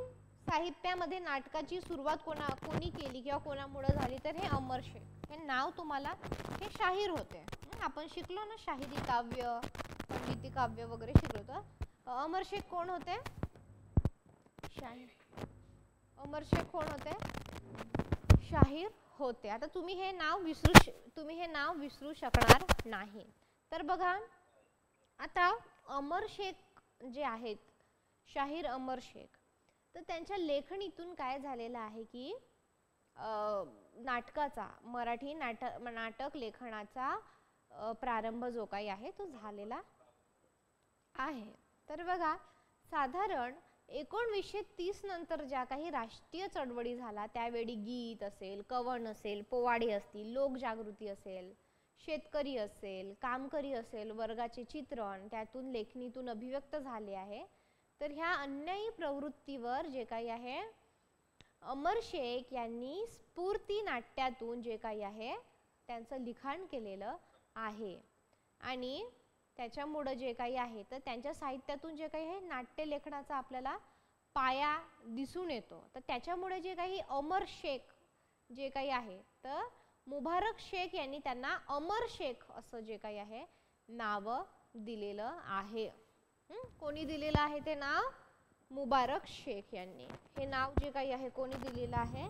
साहित्यामध्ये नाटकाची सुरुवात कोणी केली किंवा कोणामुळे झाली तर हे अमर शेख. हे नाव तुम्हाला, हे शाहीर होते. आपण शिकलो ना शाहिरी काव्य, पंडिती काव्य वगैरे शिकलो. तर अमर शेख कोण होते? शाहीर. अमर शेख कोण होते? शाहीर होते. आता तुम्ही हे नाव विसरू शकणार नाही. तर बघा आता अमर शेख जे आहेत, शाहीर अमर शेख, तर त्यांच्या लेखणीतून काय झालेलं आहे की नाटकाचा, मराठी नाटक लेखनाचा प्रारंभ जो काही आहे तो झालेला आहे. तर बघा साधारण 1930 नंतर ज्या काही राष्ट्रीय चळवळी झाला त्यावेळी गीत असेल, कवण असेल, पोवाडे असतील, लोकजागृती असेल, शेतकरी असेल, कामकरी असेल, वर्गाचे चित्रण त्यातून लेखणीतून अभिव्यक्त झाले आहे. तर ह्या अन्यायी प्रवृत्तीवर जे काही आहे अमर शेख यांनी स्फूर्ती नाट्यातून जे काही आहे त्यांचं लिखाण केलेलं आहे. आणि त्याच्यामुळे जे काही आहे तर त्यांच्या साहित्यातून जे काही आहे नाट्य लेखनाचा आपल्याला पाया दिसून येतो. तर त्याच्यामुळे जे काही अमर शेख जे काही आहे तर मुबारक शेख यांनी त्यांना अमर शेख असं जे काही आहे नाव दिलेलं आहे. कोणी दिलेलं आहे ते नाव? मुबारक शेख यांनी. हे नाव जे काही आहे कोणी दिलेलं आहे?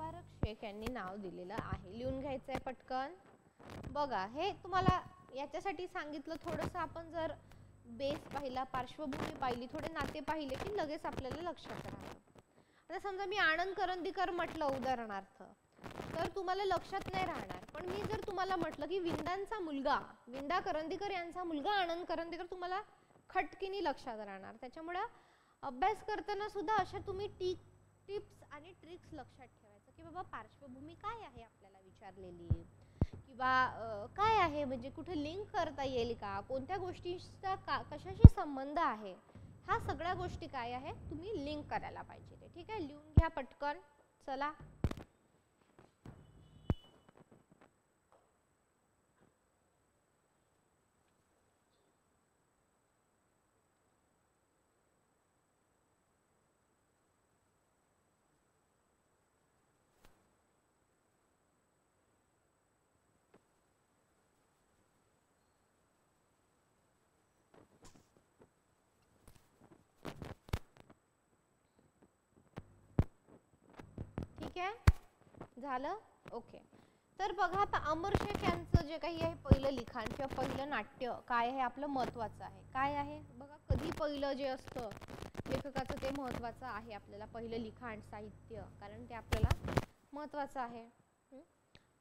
मुबारक शेख यांनी नाव दिलेलं आहे. लिहून घ्यायचंय पटकन. बघा, हे तुम्हाला याच्यासाठी सांगितलं, थोडंसं आपण जर बेस पाहिला, पार्श्वभूमी पाहिली, थोडे नाते पाहिले की लगेच आपल्याला लक्षात राहतं. आता समजा मी आनंद करंदीकर म्हटलं उदाहरणार्थ, तर तुम्हाला लक्षात नाही राहणार. पण मी जर तुम्हाला म्हटलं की विंदांचा मुलगा, विंदा करंदीकर यांचा मुलगा आनंद करंदीकर, तुम्हाला खटकीने लक्षात राहणार. त्याच्यामुळे अभ्यास करताना सुद्धा अशा तुम्ही टिप्स आणि ट्रिक्स लक्षात ठेवायचं की बाबा पार्श्वभूमी काय आहे आपल्याला विचारलेली, किंवा काय आहे, म्हणजे कुठे लिंक करता येईल का, कोणत्या गोष्टीचा कशाशी संबंध आहे, ह्या सगळ्या गोष्टी काय आहे तुम्ही लिंक करायला पाहिजे ते. ठीक आहे, लिहून घ्या पटकन. चला, ठीक आहे, झालं. ओके, तर बघा आता अमर शेख यांचं जे काही आहे पहिलं लिखाण किंवा पहिलं नाट्य काय आहे आपलं महत्त्वाचं आहे. काय आहे बघा, कधी पहिलं जे असतं लेखकाचं ते महत्त्वाचं आहे आपल्याला, पहिलं लिखाण साहित्य, कारण ते आपल्याला महत्त्वाचं आहे.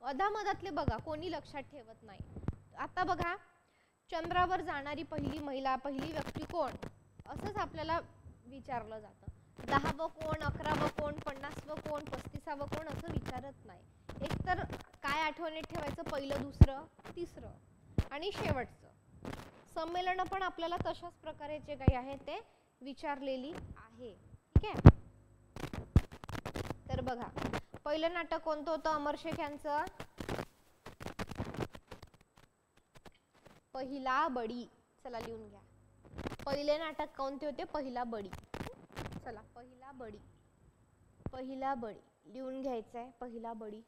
अधामधातले बघा कोणी लक्षात ठेवत नाही. आता बघा, चंद्रावर जाणारी पहिली महिला, पहिली व्यक्ती कोण, असंच आपल्याला विचारलं जातं. 10वं कोण, 11वं कोण, 50वं कोण, 35वं कोण असं विचारत नाही. एक तर काय आठवणीत ठेवायचं, पहिलं, दुसरं, तिसरं आणि शेवटचं. संमेलन पण आपल्याला तशाच प्रकारे जे काही आहे ते विचारलेली आहे. ठीक आहे, तर बघा पहिलं नाटक कोणतं होतं अमर शेख यांचं, पहिला बडी. चला लिहून घ्या, पहिले नाटक कोणते होते, पहिला बडी. चला, पहिला बडी, पहिला बडी लिहून घ्यायचंय, पहिला बडी.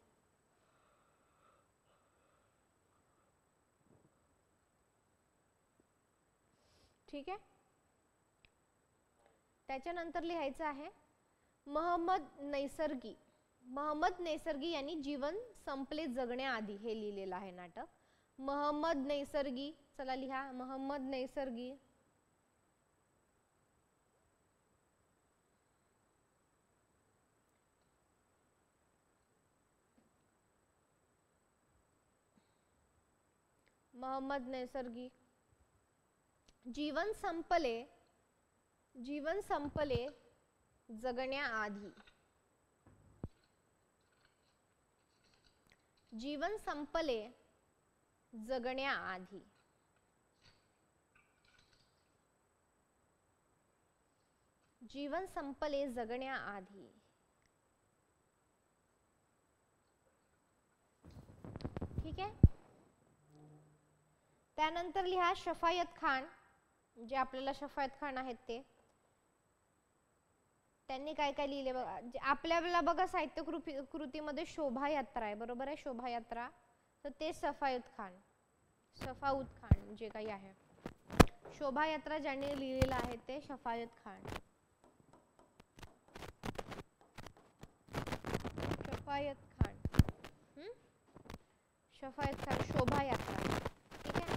ठीक आहे, त्याच्यानंतर लिहायचं आहे महम्मद नैसर्गी. महम्मद नैसर्गी यांनी जीवन संपले जगण्याआधी हे लिहिलेलं आहे नाटक. महम्मद नैसर्गी, चला लिहा, महम्मद नैसर्गी. महम्मद नैसर्गी, जीवन संपले, जीवन संपले जगण्याआधी, जीवन संपले जगण्याआधी. जीवन संपले जगण्याआधी. ठीक आहे, त्यानंतर लिहा शफायत खान. जे आपल्याला शफायत खान आहेत ते, त्यांनी काय काय लिहिले बघा. आपल्याला बघा साहित्य कृतीमध्ये शोभायात्रा आहे, बरोबर आहे, शोभायात्रा, तर ते सफायत खान, सफाउत खान जे काही आहे, शोभायात्रा ज्यांनी लिहिलेलं आहे ते शफायत खान. शफायत खान, शफायत खान, शोभायात्रा. ठीक आहे,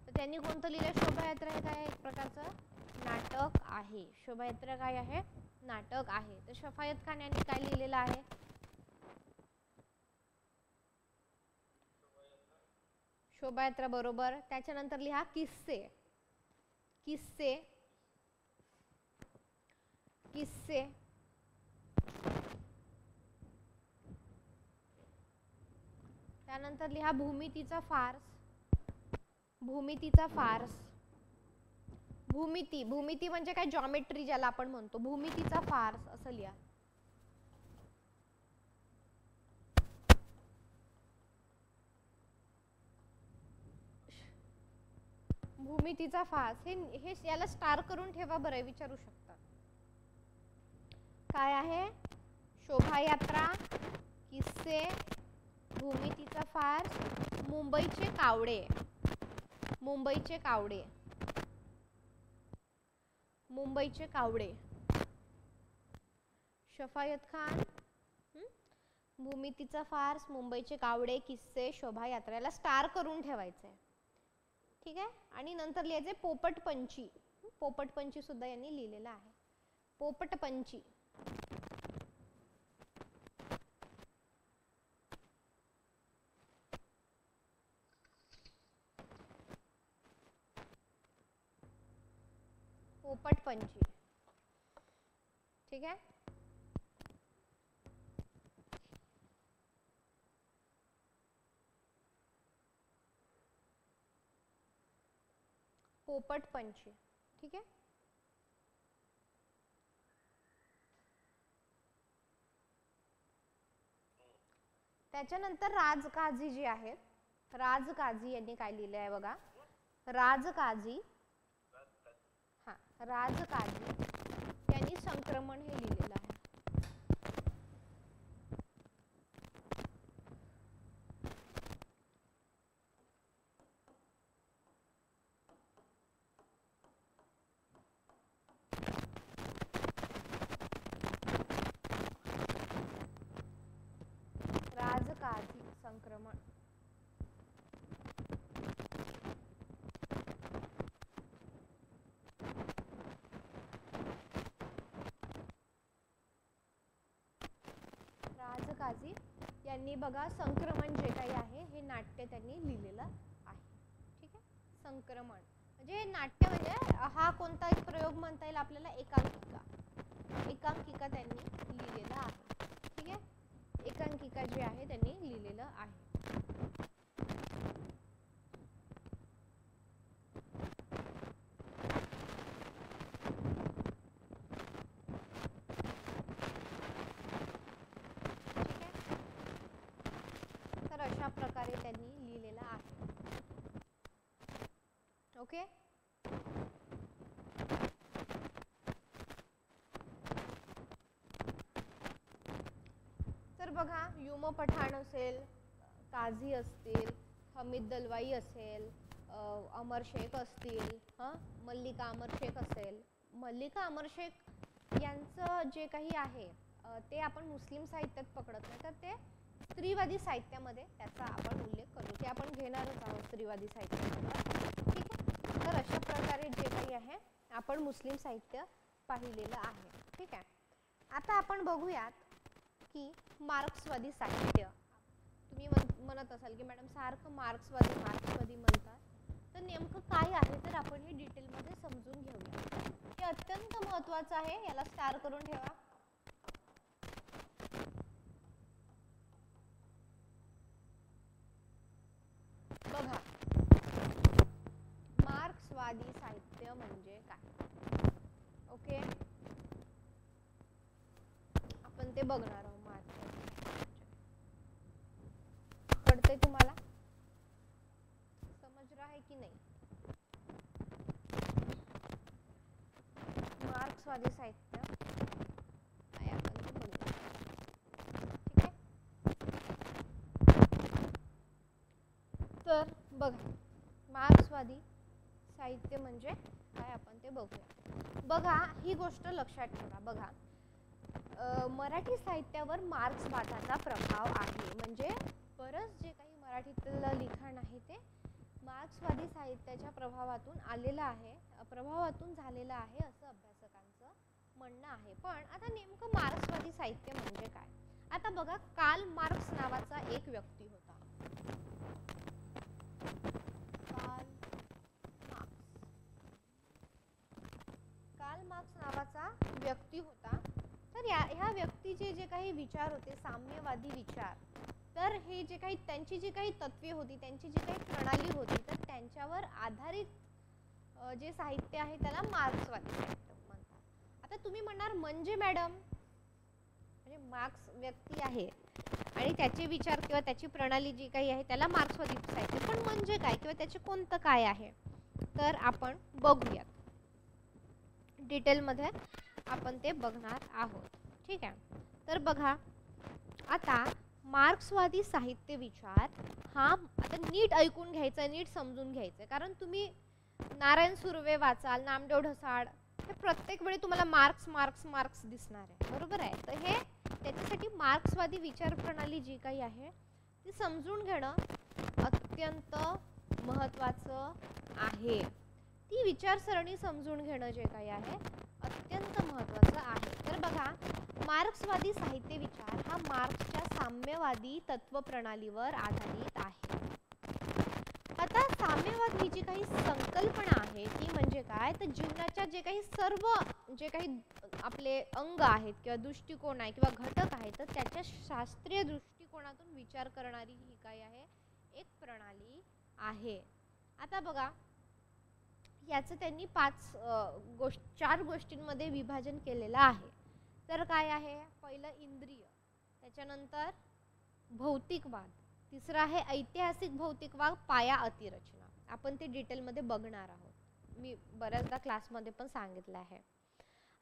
तर त्यांनी कोणतं लिहिलं, शोभायात्रा हे काय एक प्रकारचं नाटक आहे. शोभायात्रा काय आहे, नाटक आहे. तर शफायत खान यांनी काय लिहिलेलं आहे, शोभायात्रा, बरोबर. त्याच्यानंतर लिहा किस्से. किस्से, किस्से. त्यानंतर लिहा भूमितीचा फार्स. भूमितीचा फार्स. भूमिती, भूमिती म्हणजे काय, जॉमेट्री ज्याला आपण म्हणतो, भूमितीचा फार्स असं लिहा. भूमितीचा फार्स, हे याला स्टार करून ठेवा बरं, विचारू शकता. काय आहे, शोभायात्रा, किस्से, भूमितीचा फार्स, मुंबईचे कावडे. मुंबईचे कावडे, मुंबईचे कावडे, शफायत खान, भूमितीचा फार्स, मुंबईचे कावडे, किस्से, शोभायात्रेला स्टार करून ठेवायचे. ठीक आहे. आणि नंतर लिहायचे पोपटपंची. पोपटपंची सुद्धा यांनी लिहिलेला आहे. पोपटपंची. पोपटपंची. ठीक आहे. पोपटपंची. ठीक आहे. त्याच्यानंतर राजकाजी जी आहेत, राजकाजी यांनी काय लिहिलं आहे बघा. राजकाजी, हा राजकाजी यांनी संक्रमण हे लिहिलेलं आहे. राजकाजी संक्रमण. राजकाजी यांनी बघा संक्रमण जे काही आहे हे नाट्य त्यांनी लिहिलेलं आहे. ठीक आहे. संक्रमण म्हणजे नाट्य म्हणजे हा कोणता एक प्रयोग म्हणता येईल आपल्याला, एकांकिका. एकांकिका त्यांनी लिहिलेलं आहे. ठीक आहे. एकांकिका जे आहे त्यांनी लिहिलेलं आहे. तर अशा प्रकारे त्यांनी लिहिलेलं आहे. ओके. तर बघा युम पठाण असेल, काझी असतील, हमीद दलवाई असेल, अमर शेख असतील, मल्लिका अमर शेख असेल. मल्लिका अमर शेख यांचं जे काही आहे ते आपण मुस्लिम साहित्यात पकडत नाही, तर ते स्त्रीवादी साहित्यामध्ये त्याचा आपण उल्लेख करू. ते आपण घेणारच आहोत स्त्रीवादी साहित्यामध्ये. ठीक आहे. तर अशा प्रकारे जे काही आहे आपण मुस्लिम साहित्य पाहिलेलं आहे. ठीक आहे. आता आपण बघूयात की मार्क्सवादी साहित्य. तुम्ही म्हणत असाल की मॅडम सारखं मार्क्सवादी म्हणतात, तर नेमकं काय आहे तर आपण हे डिटेलमध्ये समजून घेऊया. हे अत्यंत महत्त्वाचं आहे. याला स्टार करून ठेवा. बघा मार्क्सवादी साहित्य म्हणजे काय. ओके. आपण ते बघणार आहोत. कळतंय तुम्हाला, समझ रहा है की नाही. मार्क्सवादी साहित्य काय आपण ते बघूया. ठीक आहे. तर बघा मार्क्सवादी साहित्य म्हणजे काय आपण ते बघूया. बघा ही गोष्ट लक्षात ठेवा. बघा मराठी साहित्यावर मार्क्सवादाचा प्रभाव आहे. म्हणजे बरंच जे काही मराठीतलं लिखाण आहे ते मार्क्सवादी साहित्याच्या प्रभावातून आलेलं आहे, प्रभावातून झालेलं आहे असं अभ्यासकांचं म्हणणं आहे. पण आता नेमकं मार्क्सवादी साहित्य म्हणजे काय. आता बघा कार्ल मार्क्स नावाचा एक व्यक्ती होता. कार्ल मार्क्स नावाचा व्यक्ती होता. तर ह्या व्यक्तीचे जे काही विचार होते साम्यवादी विचार, तर हे जे काही त्यांची जी काही तत्वे होती, त्यांची जी काही प्रणाली होती, तर त्यांच्यावर आधारित जे साहित्य आहे त्याला मार्क्सवादी साहित्य म्हणतात. आता तुम्ही म्हणणार म्हणजे मॅडम म्हणजे मार्क्स व्यक्ती आहे आणि त्याचे विचार किंवा त्याची प्रणाली जी काही आहे त्याला मार्क्सवादी साहित्य, पण म्हणजे काय किंवा त्याचे कोणतं काय आहे तर आपण बघूयात. डिटेलमध्ये आपण ते बघणार आहोत. ठीक आहे. तर बघा आता मार्क्सवादी साहित्य विचार हा आता नीट ऐकून घ्यायचा, नीट समजून घ्यायचं. कारण तुम्ही नारायण सुर्वे वाचाल, नामदेव ढसाळ, हे प्रत्येक वेळी तुम्हाला मार्क्स मार्क्स मार्क्स दिसणार आहे. बरोबर आहे. तर हे त्याच्यासाठी मार्क्सवादी विचार प्रणाली जी काही आहे ती समजून घेणं अत्यंत महत्त्वाचं आहे. ती विचारसरणी समजून घेणं जे काही आहे अत्यंत महत्त्वाचं आहे. तर बघा, मार्क्सवादी साहित्य विचार हा मार्क्सच्या साम्यवादी तत्वप्रणालीवर आधारित आहे. आता साम्यवाद ही जी काही संकल्पना आहे ती म्हणजे काय, तर जीवनाच्या जे काही सर्व जे काही आपले अंग आहेत किंवा दृष्टिकोन आहे किंवा घटक आहेत तर त्याच्या शास्त्रीय दृष्टिकोनातून विचार करणारी ही काय आहे, एक प्रणाली आहे. आता बघा, याचं त्यांनी 4 गोष्टींमध्ये विभाजन केलेलं आहे. तर काय आहे, पहिलं इंद्रिय, त्याच्यानंतर भौतिकवाद, तिसरं आहे ऐतिहासिक भौतिकवाद, पाया अतिरचना. आपण ते डिटेलमध्ये बघणार आहोत, मी बऱ्याचदा क्लासमध्ये पण सांगितलं आहे.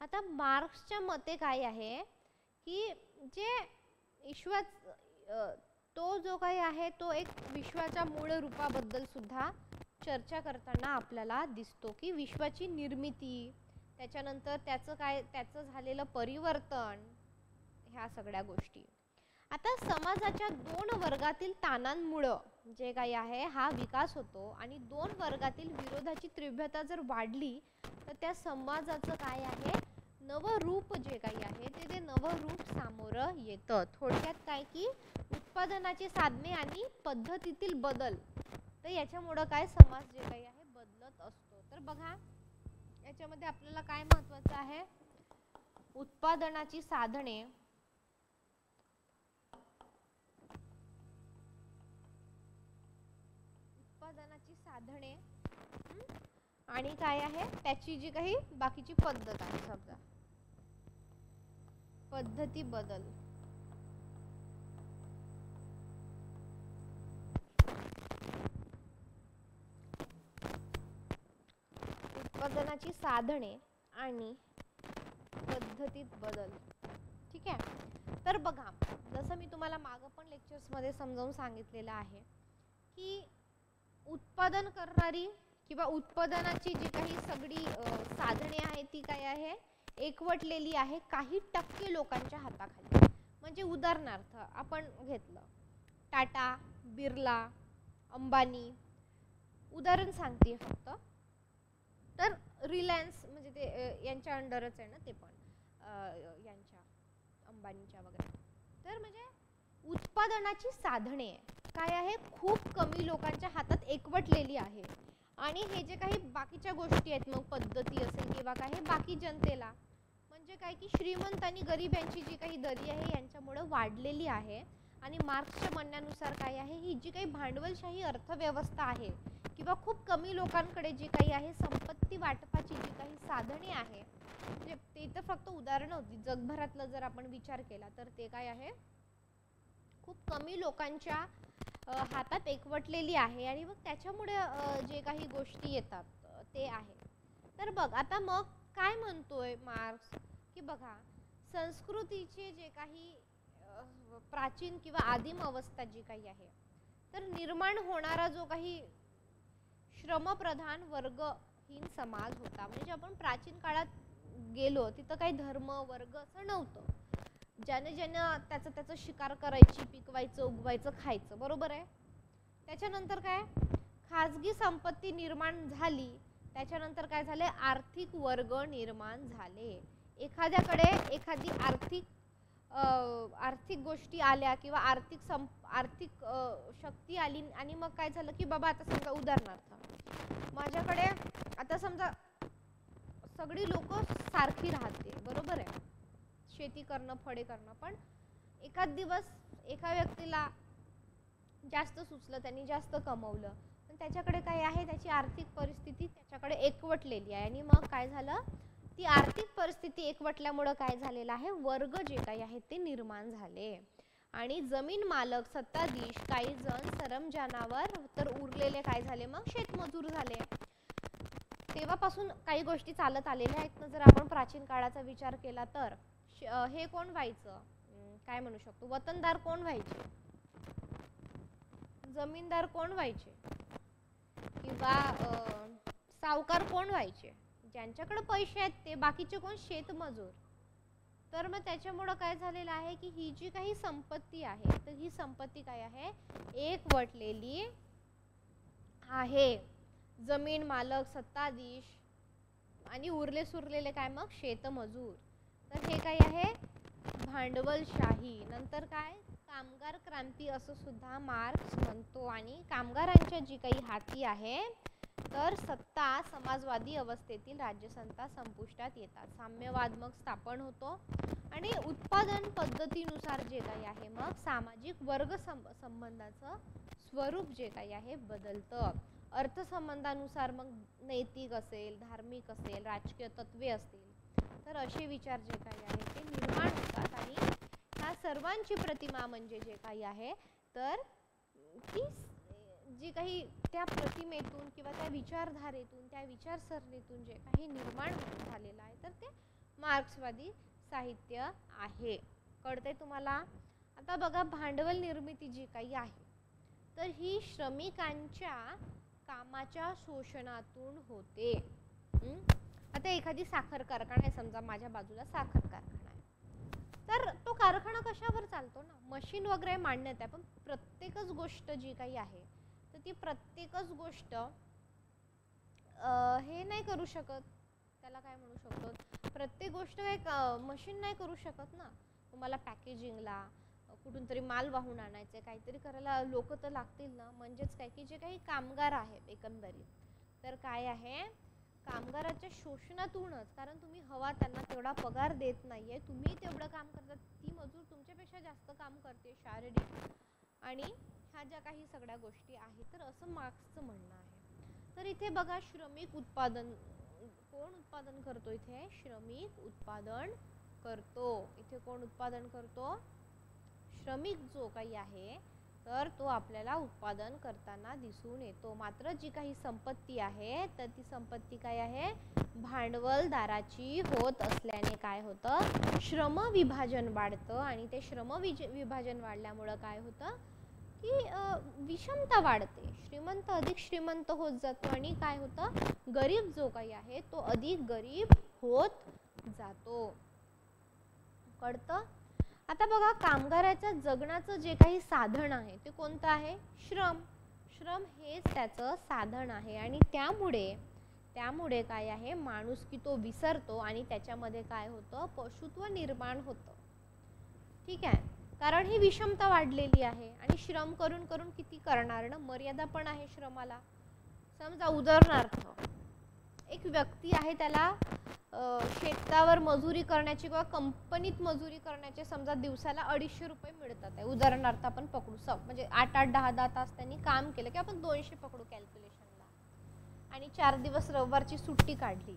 आता मार्क्सच्या मते काय आहे की जे तो जो काही आहे तो एक विश्वाच्या मूळ रूपाबद्दल सुद्धा चर्चा करताना आपल्याला दिसतो की विश्वाची निर्मिती, त्याच्यानंतर त्याचं झालेलं परिवर्तन, ह्या सगळ्या गोष्टी. आता समाजाच्या 2 वर्गातील ताणांमुळे जे काही आहे हा विकास होतो आणि 2 वर्गातील विरोधाची तीव्रता जर वाढली तर त्या समाजाचं काय आहे, नवरूप जे काही आहे ते नवरूप सामोरं येतं. थोडक्यात काय की उत्पादनाची साधने आणि पद्धतीतील बदल, तर याच्यामुळे काय समाज जे काही आहे बदलत असतो. तर बघा, याच्यामध्ये आपल्याला काय महत्त्वाचं आहे, उत्पादनाची साधने आणि काय आहे त्याची जी काही बाकीची पद्धत आहे, समजा पद्धती बदल. उत्पादनाची साधने आणि पद्धतीत बदल. ठीक आहे. तर बघा, जसं मी तुम्हाला मागं पण लेक्चर्स मध्ये समजावून सांगितलेलं आहे की उत्पादन करणारी किंवा उत्पादनाची जी काही सगळी साधने आहेत ती काय आहे, एकवटलेली आहे काही टक्के लोकांच्या हाताखाली. म्हणजे उदाहरणार्थ आपण घेतलं टाटा, बिर्ला, अंबानी, उदाहरण सांगते फक्त. तर रिलायन्स म्हणजे ते यांच्या अंडरच आहे ना, ते पण यांच्या अंबानीच्या वगैरे. तर म्हणजे उत्पादनाची साधने काय आहे खूप कमी लोकांच्या हातात एकवटलेली आहे आणि हे जे काही बाकीच्या गोष्टी आहेत, मग पद्धती असेल किंवा काय, हे बाकी जनतेला म्हणजे काय की श्रीमंत आणि गरीब यांची जी काही दरी आहे यांच्यामुळे वाढलेली आहे. आणि मार्क्सच्या म्हणण्यानुसार काय आहे, ही जी काही भांडवलशाही अर्थव्यवस्था आहे किंवा खूप कमी लोकांकडे जी काही आहे संपत्ती वाटपाची जी काही साधने आहे, म्हणजे ते तर फक्त उदाहरणं होती, जगभरातलं जर आपण विचार केला तर ते काय आहे खूप कमी लोकांच्या हातात एकवटलेली आहे आणि मग त्याच्यामुळे जे काही गोष्टी येतात ते आहे. तर बघ आता मग काय म्हणतोय मार्क्स की बघा, संस्कृतीचे जे काही प्राचीन किंवा आदिम अवस्था जी काही आहे तर निर्माण होणारा जो काही श्रमप्रधान वर्गहीन समाज होता. म्हणजे आपण प्राचीन काळात गेलो तिथं काही धर्म वर्ग असं नव्हतं. ज्याने त्याचं शिकार करायची, पिकवायचं, उगवायचं, खायचं, बरोबर आहे. त्याच्यानंतर काय खाजगी संपत्ती निर्माण झाली, त्याच्यानंतर काय झाले आर्थिक वर्ग निर्माण झाले. एखाद्याकडे एखादी आर्थिक गोष्टी आल्या किंवा आर्थिक शक्ती आली आणि मग काय झालं की बाबा आता समजा उदाहरणार्थ माझ्याकडे आता समजा सगळी लोक सारखी राहते, बरोबर आहे, शेती करणं, फळे करणं, पण एखाद दिवस एका व्यक्तीला जास्त सुचलं, त्यांनी जास्त कमवलं, पण त्याच्याकडे काय आहे त्याची आर्थिक परिस्थिती त्याच्याकडे एकवटलेली आहे आणि मग काय झालं ती आर्थिक परिस्थिती एकवटल्यामुळे काय झालेलं आहे वर्ग जे काही आहेत ते निर्माण झाले आणि जमीन मालक, सत्ताधीश, काही जण सरंजानावर, तर उरलेले काय झाले मग शेतमजूर झाले. तेव्हापासून काही गोष्टी चालत आलेल्या आहेत ना. जर आपण प्राचीन काळाचा विचार केला तर हे कोण व्हायचं, काय म्हणू शकतो, वतनदार कोण व्हायचे, जमीनदार कोण व्हायचे किंवा सावकार कोण व्हायचे, ज्यांच्याकडे पैसे आहेत ते, बाकीचे कोण शेतमजूर. तर मग त्याच्यामुळं काय झालेलं आहे की ही जी काही संपत्ती आहे तर ही संपत्ती काय आहे, एक वटलेली आहे. जमीन मालक, सत्ताधीश आणि उरले सुरलेले काय मग शेतमजूर. तर हे काय आहे, भांडवलशाही. नंतर काय, कामगार क्रांती असं सुद्धा मार्क्स म्हणतो. आणि कामगारांच्या जी काही हाती आहे तर सत्ता समाजवादी अवस्थेतील राज्यसत्ता संपुष्टात येतात. साम्यवाद मग स्थापन होतो आणि उत्पादन पद्धतीनुसार जे काही आहे मग सामाजिक वर्ग संबंधाचं स्वरूप जे काही आहे बदलतं. अर्थसंबंधानुसार मग नैतिक असेल, धार्मिक असेल, राजकीय तत्वे असतील, तर असे विचार जे काही आहे ते निर्माण होतात. आणि ह्या सर्वांची प्रतिमा म्हणजे जे काही आहे तर ती जी काही त्या प्रतिमेतून किंवा त्या विचारधारेतून, त्या विचारसरणीतून जे काही निर्माण झालेलं आहे तर ते मार्क्सवादी साहित्य आहे. कळतंय तुम्हाला? आता बघा, भांडवल निर्मिती जी काही आहे तर ही श्रमिकांच्या कामाच्या शोषणातून होते. आता एखादी साखर कारखाना आहे, समजा माझ्या बाजूला साखर कारखाना आहे, तर तो कारखाना कशावर चालतो ना, मशीन वगैरे मांडण्यात आहे. पण प्रत्येकच गोष्ट जी काही आहे तर ती प्रत्येकच गोष्ट हे नाही करू शकत, त्याला काय म्हणू शकतो, प्रत्येक गोष्ट काय मशीन नाही करू शकत ना. तुम्हाला पॅकेजिंगला कुठून तरी माल वाहून आणायचे, काहीतरी करायला लोक तर लागतील ना. म्हणजेच काय की जे काही कामगार आहेत एकंदरीत तर काय आहे, कामगाराच्या शोषणातूनच, कारण तुम्ही हवा त्यांना तेवढा पगार देत नाहीये, तुम्ही तेवढं काम करतात, ती मजूर तुमच्यापेक्षा जास्त काम करते शारीरिक, आणि ह्या ज्या काही सगळ्या गोष्टी आहेत तर असं मार्क्सचं म्हणणं आहे. तर इथे बघा, श्रमिक उत्पादन कोण उत्पादन करतो, इथे श्रमिक उत्पादन करतो. इथे कोण उत्पादन करतो, श्रमिक जो काही आहे तर तो आपल्याला उत्पादन करताना दिसून येतो. मात्र जी काही संपत्ती आहे तर ती संपत्ती काय आहे, भांडवलदाराची होत असल्याने काय होतं, श्रम विभाजन वाढतं. आणि ते श्रम विभाजन वाढल्यामुळं काय होतं की विषमता वाढते, श्रीमंत अधिक श्रीमंत होत जातो आणि काय होतं, गरीब जो काही आहे तो अधिक गरीब होत जातो. कळतं? आता बघा, कामगाराच्या जगण्याचं जे काही साधन आहे ते कोणतं आहे, श्रम. श्रम हेच त्याचं साधन आहे. आणि त्यामुळे काय आहे, माणूस की तो विसरतो आणि त्याच्यामध्ये काय होतं, पशुत्व निर्माण होतं. ठीक आहे, कारण ही विषमता वाढलेली आहे. आणि श्रम करून करून किती करणार ना, मर्यादा पण आहे श्रमाला. समजा उदाहरणार्थ एक व्यक्ती आहे, त्याला शेतावर मजुरी करण्याची किंवा कंपनीत मजुरी करण्याचे समजा दिवसाला 250 रुपये मिळतात आहे, उदाहरणार्थ आपण पकडू. म्हणजे 8-8, 10-10 तास त्यांनी काम केलं की आपण 200 पकडू कॅल्क्युलेशनला, आणि 4 दिवस रविवारची सुट्टी काढली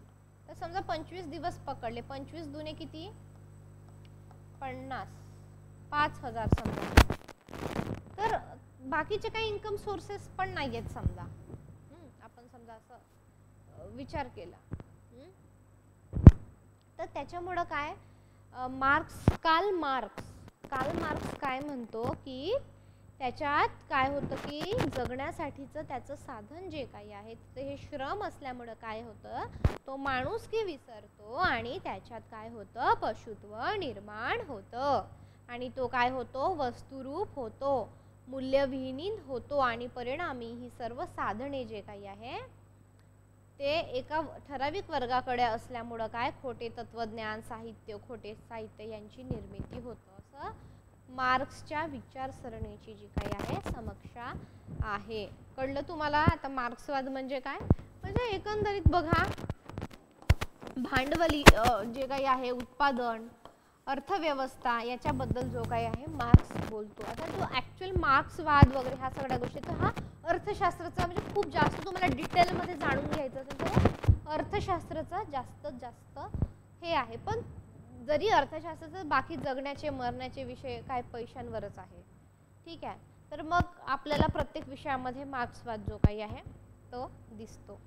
तर समजा 25 दिवस पकडले. 25 दुने किती, 50, 5000 समजा. तर बाकीचे काही इन्कम सोर्सेस पण नाही आहेत समजा, आपण समजा असं विचार केला तर त्याच्यामुळं काय, कार्ल मार्क्स काय म्हणतो की त्याच्यात काय होतं की जगण्यासाठीचं त्याचं साधन जे काही आहे ते हे श्रम असल्यामुळं काय होतं, तो माणूस की विसरतो आणि त्याच्यात काय होतं, पशुत्व निर्माण होतं. आणि तो काय होतो, वस्तुरूप होतो, मूल्यविहीन होतो. आणि परिणामी ही सर्व साधने जे काही आहे ते एका ठराविक वर्गाकडे असल्यामुळं काय, खोटे तत्वज्ञान, खोटे साहित्य यांची निर्मिती होतं. असं मार्क्सच्या विचारसरणीची जी काही आहे समीक्षा आहे. कळलं तुम्हाला? आता मार्क्सवाद म्हणजे काय, म्हणजे एकंदरीत बघा, भांडवली जे काही आहे, उत्पादन, अर्थव्यवस्था याच्याबद्दल जो काही आहे मार्क्स बोलतो. आता जो ॲक्च्युअल मार्क्सवाद वगैरे ह्या सगळ्या गोष्टी, तर हा अर्थशास्त्राचा म्हणजे खूप जास्त तुम्हाला डिटेलमध्ये जाणून घ्यायचं असेल तर अर्थशास्त्राचा जास्त हे आहे. पण जरी अर्थशास्त्राचं बाकी जगण्याचे मरण्याचे विषय काय पैशांवरच आहे, ठीक आहे, तर मग आपल्याला प्रत्येक विषयामध्ये मार्क्सवाद जो काही आहे तो दिसतो,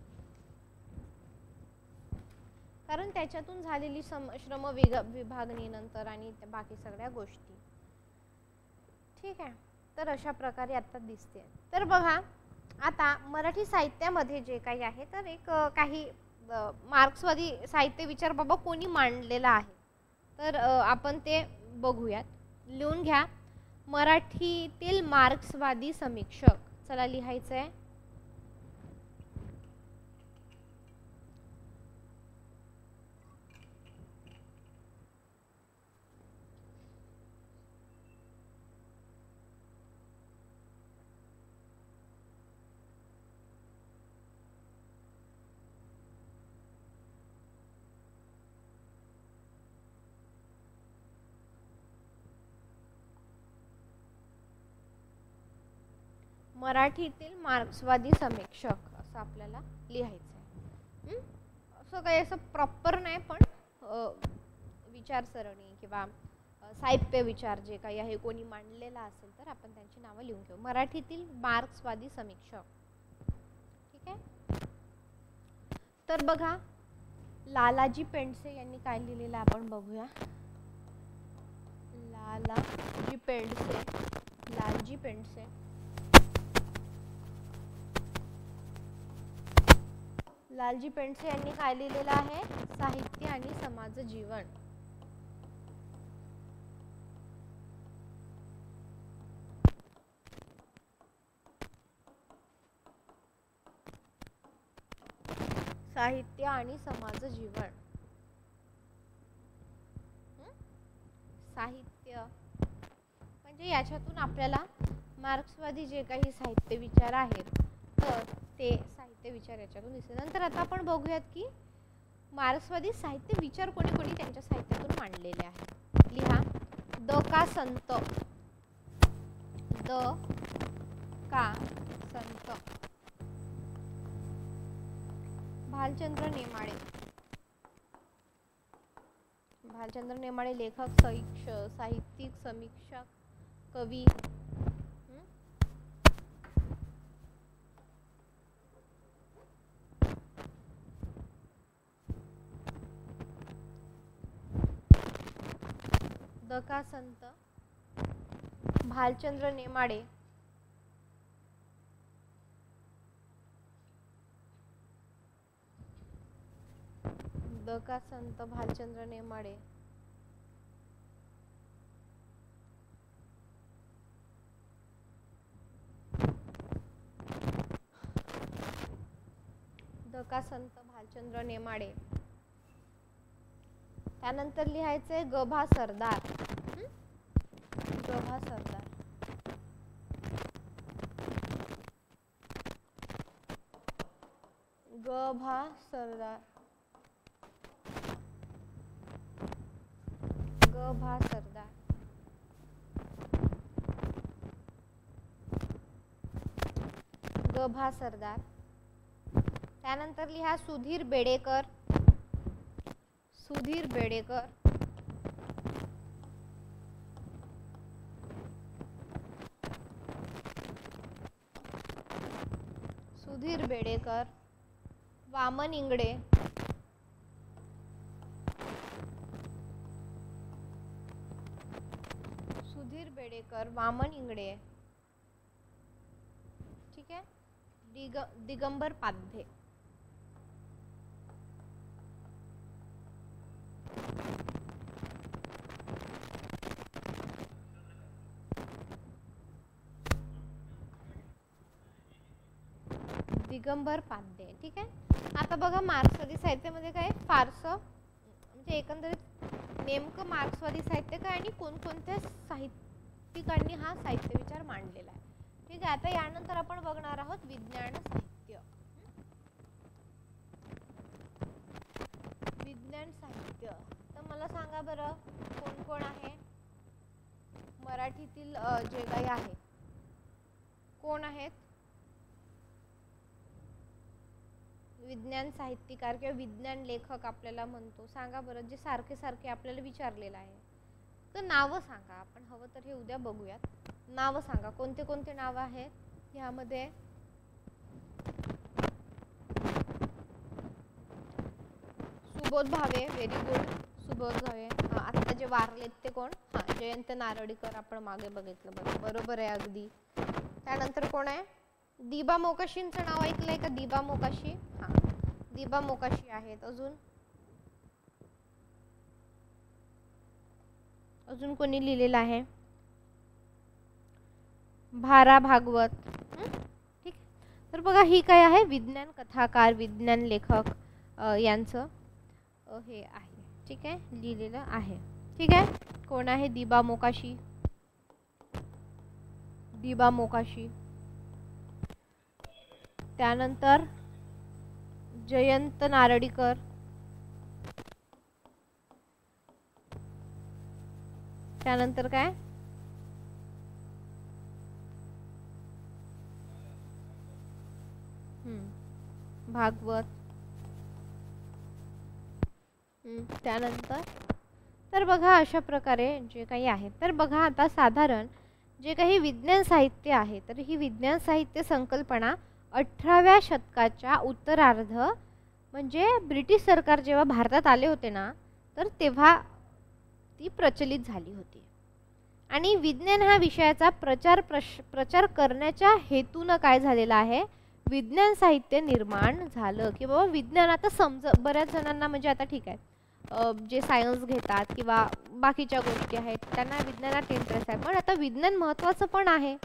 कारण त्याच्यातून झालेली श्रम विभागणी नंतर आणि बाकी सगळ्या गोष्टी. ठीक आहे, तर अशा प्रकारे आता दिसते. तर बघा, आता मराठी साहित्यामध्ये जे काही आहे तर एक काही मार्क्सवादी साहित्य विचार बाबा कोणी मांडलेला आहे तर आपण ते बघूयात. लिहून घ्या. मराठीतील मार्क्सवादी समीक्षक. चला लिहायचं आहे. मराठीतील मार्क्सवादी समीक्षक असं आपल्याला लिहायचं आहे. असं काही असं प्रॉपर नाही, पण विचारसरणी किंवा साहित्य विचार जे काही आहे कोणी मांडलेला असेल तर आपण त्यांची नावं लिहून घेऊ. मराठीतील मार्क्सवादी समीक्षक. ठीक आहे. तर बघा, लालाजी पेंडसे यांनी काय लिहिलेलं आपण बघूया. लालजी पेंडसे लालजी पेंडसे यांनी काय लिहिलेलं आहे. साहित्य आणि समाज जीवन. साहित्य आणि समाज जीवन. साहित्य म्हणजे याच्यातून आपल्याला मार्क्सवादी जे काही साहित्य विचार आहेत तर ते साहित्य विचार याच्यातून दिसते. नंतर आता आपण बघूयात की मार्क्सवादी साहित्य विचार कोणी कोणी त्यांच्या साहित्यातून मांडलेले आहेत. लिहा. द का संत. द का संत. भालचंद्र नेमाडे. भालचंद्र नेमाडे लेखक, साहित्यिक, समीक्षक, कवी. द का संत, भालचंद्र नेमाडे. द का संत भालचंद्र नेमाडे. द का संत भालचंद्र नेमाडे. त्यानंतर लिहायचंय ग भा सरदार. ग भा सरदार. ग भा सरदार. ग भा सरदार. ग भा सरदार. त्यानंतर लिहा सुधीर बेडेकर. सुधीर बेडेकर. सुधीर बेडेकर. वामन इंगडे. सुधीर बेडेकर, वामन इंगडे. ठीक है. दिगंबर पाध्ये. दिगंबर पाध्ये. ठीक आहे. आता बघा मार्क्सवादी साहित्यामध्ये काय फारसं म्हणजे एकंदरीत नेमकं मार्क्सवादी साहित्य काय आणि कोणकोणत्या साहित्यिकांनी हा साहित्य विचार मांडलेला आहे. ठीक आहे. आता यानंतर आपण बघणार आहोत विज्ञान साहित्य. विज्ञान साहित्य. तर मला सांगा बरं कोण कोण आहे मराठीतील जे काही आहे कोण आहेत विज्ञान साहित्यकार किंवा विज्ञान लेखक आपल्याला म्हणतो. सांगा बरं जे सारखे सारखे आपल्याला विचारलेलं आहे तर नावं सांगा. आपण हवं तर हे उद्या बघूयात. नावं सांगा कोणते कोणते नावं आहेत ह्यामध्ये. सुबोध भावे. Very good. सुबोध भावे. आता जे वारलेत ते कोण. जयंत नारळीकर आपण मागे बघितलं. बरोबर आहे अगदी. त्यानंतर कोण आहे दिबा मोकाशींचं नाव ऐकलंय का. दिबा मोकाशी. दिबा मोकाशी आहेत. अजून अजून कोणी लिहिलेलं आहे? भारा भागवत. ठीक. तर बघा ही काय आहे? विज्ञान कथाकार, विज्ञान लेखक यांचं हे आहे. ठीक आहे, लिहिलेलं आहे. ठीक आहे. कोण आहे? दिबा मोकाशी. दिबा मोकाशी. त्यानंतर जयंत नारळीकर. त्यानंतर काय? भागवत. त्यानंतर तर बघा अशा प्रकारे जे काही आहे. तर बघा आता साधारण जे काही विज्ञान साहित्य आहे, तर ही विज्ञान साहित्य संकल्पना 18व्या शतकाच्या उत्तरार्ध म्हणजे ब्रिटिश सरकार जेव्हा भारतात आले होते ना, तर तेव्हा ती प्रचलित झाली होती. आणि विज्ञान हा विषयाचा प्रचार करण्याच्या हेतून काय झालेला आहे? विज्ञान साहित्य निर्माण झालं की बाबा विज्ञान आता बऱ्याच जणांना म्हणजे आता ठीक आहे, जे सायन्स घेतात किंवा बाकीच्या गोष्टी आहेत त्यांना विज्ञानात इंटरेस्ट आहे, पण आता विज्ञान महत्त्वाचं पण आहे.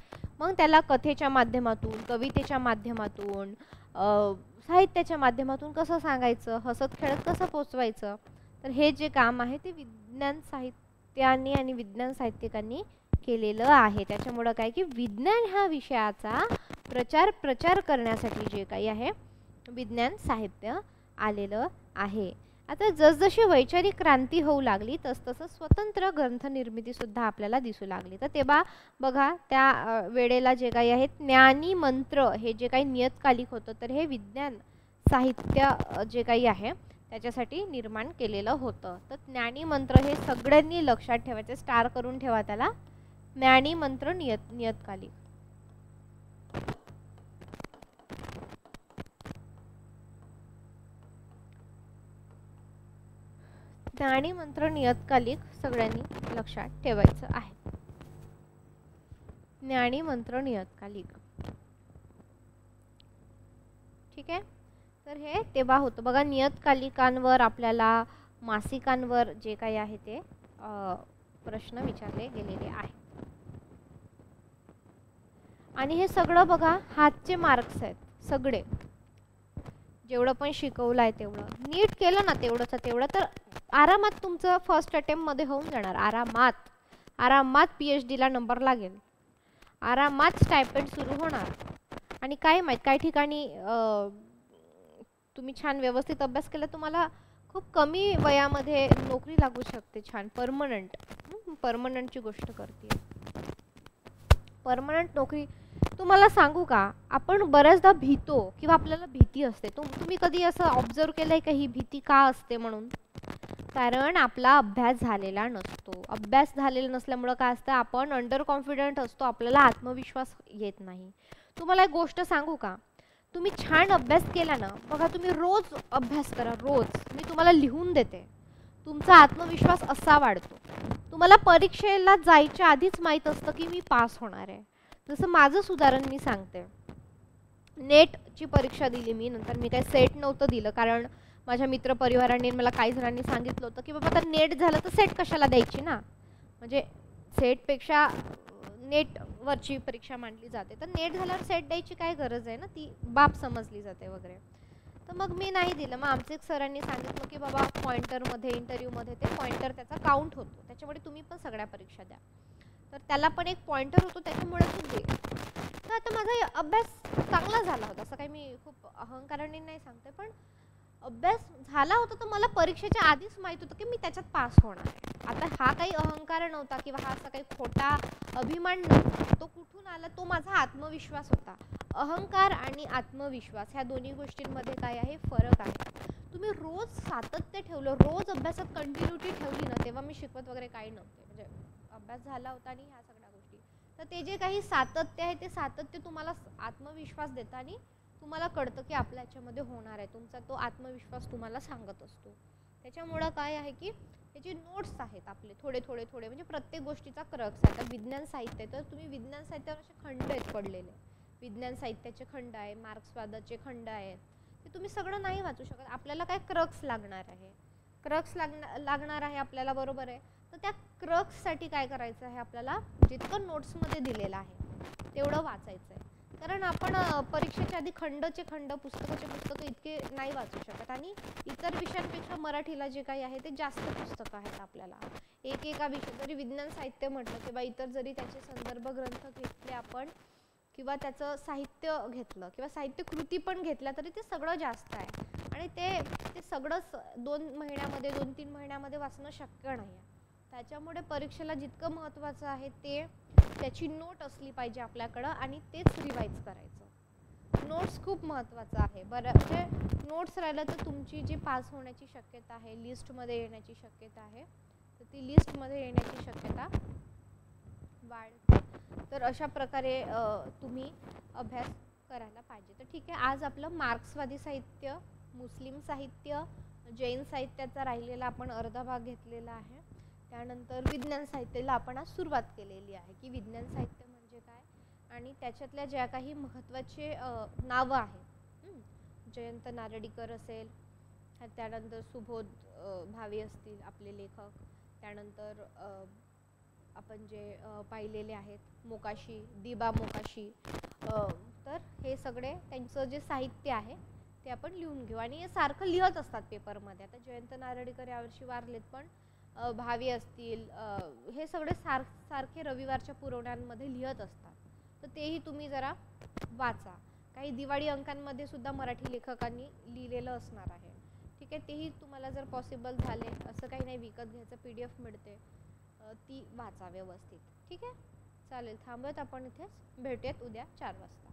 मग त्याला कथेच्या माध्यमातून, कवितेच्या माध्यमातून, साहित्याच्या माध्यमातून कसं सांगायचं, हसत खेळत कसं पोचवायचं, तर हे जे काम आहे ते विज्ञान साहित्याने आणि विज्ञान साहित्यिकांनी केलेलं आहे. त्याच्यामुळं काय की विज्ञान ह्या विषयाचा प्रचार करण्यासाठी जे काही आहे विज्ञान साहित्य आलेलं आहे. आता जसजशी वैचारिक क्रांती होऊ लागली तसतसं स्वतंत्र ग्रंथ निर्मिती सुद्धा आपल्याला दिसू लागली. तर तेव्हा बघा त्या वेळेला जे काही आहे ज्ञानी मंत्र हे जे काही नियतकालिक होतं, तर हे विज्ञान साहित्य जे काही आहे त्याच्यासाठी निर्माण केलेलं होतं. तर ज्ञानी मंत्र हे सगळ्यांनी लक्षात ठेवायचे, स्टार करून ठेवा त्याला. ज्ञानी मंत्र नियतकालिक. ज्ञानी मंत्र नियतकालिक सगळ्यांनी लक्षात ठेवायचं आहे. ज्ञानी मंत्र नियतकालिक. ठीक आहे. तर हे तेव्हा होतं बघा. नियतकालिकांवर आपल्याला मासिकांवर जे काही आहे ते प्रश्न विचारले गेलेले आहेत. आणि हे सगळं बघा हातचे मार्क्स आहेत सगळे. जेवढं पण शिकवलं आहे तेवढं नीट केलं ना तेवढंच तेवढं तर आरामात तुमचं फर्स्ट अटेम्प्टमध्ये होऊन जाणार. आरामात PhD ला नंबर लागेल. आरामात स्टायपेंड सुरू होणार. आणि काय माहीत काही ठिकाणी तुम्ही छान व्यवस्थित अभ्यास केला तुम्हाला खूप कमी वयामध्ये नोकरी लागू शकते छान परमनंटची गोष्ट करते. परमनंट नोकरी तुम्हाला सांगू का, आपण बऱ्याचदा भीतो किंवा आपल्याला भीती असते. तुम्ही कधी असं ऑब्झर्व केलंय का ही भीती का असते म्हणून? कारण आपला अभ्यास झालेला नसतो. अभ्यास झालेला नसल्यामुळं काय असतं, आपण अंडर कॉन्फिडंट असतो, आपल्याला आत्मविश्वास येत नाही. तुम्हाला एक गोष्ट सांगू का, तुम्ही छान अभ्यास केला ना बघा, तुम्ही रोज अभ्यास करा, रोज मी तुम्हाला लिहून देते, तुमचा आत्मविश्वास असा वाढतो. तुम्हाला परीक्षेला जायच्या आधीच माहीत असतं की मी पास होणार आहे. जसं माझंच उदाहरण मी सांगते. नेटची परीक्षा दिली मी, नंतर मी काही सेट नव्हतं दिलं कारण माझ्या मित्रपरिवारांनी मला काही जणांनी सांगितलं होतं की बाबा आता नेट झालं तर सेट कशाला द्यायची ना, म्हणजे सेटपेक्षा नेटवरची परीक्षा मांडली जाते, तर नेट झाल्यावर सेट द्यायची काय गरज आहे ना, ती बाप समजली जाते वगैरे. तर मग मी नाही दिलं. मग आमचे सरांनी सांगितलं की बाबा पॉइंटरमध्ये इंटरव्ह्यूमध्ये ते पॉइंटर त्याचा काउंट होतो, त्याच्यामुळे तुम्ही पण सगळ्या परीक्षा द्या. तर त्याला पण एक पॉइंटर होतो, त्याच्यामुळे तू दे. तर आता माझा अभ्यास चांगला झाला होता, असं काही मी खूप अहंकाराने नाही सांगते, पण अभ्यास झाला होता तर मला परीक्षेच्या आधीच माहीत होतं की मी त्याच्यात पास होणार आहे. आता हा काही अहंकार नव्हता किंवा हा असा काही खोटा अभिमान नव्हता. तो कुठून आला? तो माझा आत्मविश्वास होता. अहंकार आणि आत्मविश्वास ह्या दोन्ही गोष्टींमध्ये काय आहे, फरक आहे. तुम्ही रोज सातत्य ठेवलं, रोज अभ्यासात कंटिन्युटी ठेवली ना, तेव्हा मी शिकवत वगैरे काही नव्हते, म्हणजे अभ्यास झाला होता आणि ह्या सगळ्या गोष्टी. तर ते जे काही सातत्य आहे ते सातत्य तुम्हाला आत्मविश्वास देतं आणि तुम्हाला कळतं की आपल्या याच्यामध्ये होणार आहे. तुमचा तो आत्मविश्वास तुम्हाला सांगत असतो. त्याच्यामुळं काय आहे की हे जे नोट्स आहेत आपले थोडे म्हणजे प्रत्येक गोष्टीचा क्रक्स आहे. आता विज्ञान साहित्य, तर तुम्ही विज्ञान साहित्यावर असे खंड आहेत पडलेले, विज्ञान साहित्याचे खंड आहे, मार्क्सवादाचे खंड आहेत, ते तुम्ही सगळं नाही वाचू शकत. आपल्याला काय क्रक्स लागणार आहे, क्रक्स लागणार आहे आपल्याला, बरोबर आहे. तर त्या क्रक्ससाठी काय करायचं आहे, आपल्याला जितकं नोट्समध्ये दिलेलं आहे तेवढं वाचायचं आहे. कारण आपण परीक्षेच्या आधी खंडचे खंड पुस्तकाचे पुस्तकं इतके नाही वाचू शकत, आणि इतर विषयांपेक्षा मराठीला जे काही आहे ते जास्त पुस्तकं आहेत आपल्याला. एका विषय जरी विज्ञान साहित्य म्हटलं किंवा इतर जरी त्याचे संदर्भ ग्रंथ घेतले आपण किंवा त्याचं साहित्य घेतलं किंवा साहित्य कृती पण घेतल्या तरी ते सगळं जास्त आहे, आणि ते सगळंच 2 महिन्यामध्ये 2-3 महिन्यामध्ये वाचणं शक्य नाही आहे. त्याच्यामुळे परीक्षेला जितकं महत्त्वाचं आहे ते त्याची नोट असली पाहिजे आपल्याकडं, आणि तेच रिवाईज करायचं. नोट्स खूप महत्त्वाचं आहे. बरं, म्हणजे नोट्स राहिलं तर तुमची जी पास होण्याची शक्यता आहे, लिस्टमध्ये येण्याची शक्यता आहे, तर ती लिस्टमध्ये येण्याची शक्यता वाढते. तर अशा प्रकारे तुम्ही अभ्यास करायला पाहिजे. तर ठीक आहे, आज आपलं मार्क्सवादी साहित्य, मुस्लिम साहित्य, जैन साहित्याचा राहिलेला आपण अर्धा भाग घेतलेला आहे. त्यानंतर विज्ञान साहित्याला आपण आज सुरुवात केलेली आहे की विज्ञान साहित्य म्हणजे काय आणि त्याच्यातल्या ज्या काही महत्त्वाचे नावं आहेत, जयंत नारळीकर असेल, त्यानंतर सुबोध भावे असतील आपले लेखक, त्यानंतर आपण जे पाहिलेले आहेत मोकाशी, दिबा मोकाशी, तर हे सगळे त्यांचं जे साहित्य आहे ते आपण लिहून घेऊ. आणि हे सारखं लिहत असतात पेपरमध्ये. आता जयंत नारळीकर यावर्षी वारलेत, पण भावे असतील, हे सगळे सारखे रविवारच्या पुरवण्यांमध्ये लिहत असतात, तर तेही तुम्ही जरा वाचा. काही दिवाळी अंकांमध्ये सुद्धा मराठी लेखकांनी लिहिलेलं असणार आहे. ठीक आहे, तेही तुम्हाला जर पॉसिबल झाले, असं काही नाही, विकत घ्यायचं, PDF मिळते, ती वाचा व्यवस्थित. ठीक आहे, चालेल, थांबूयात आपण इथेच, भेटूयात उद्या 4 वाजता.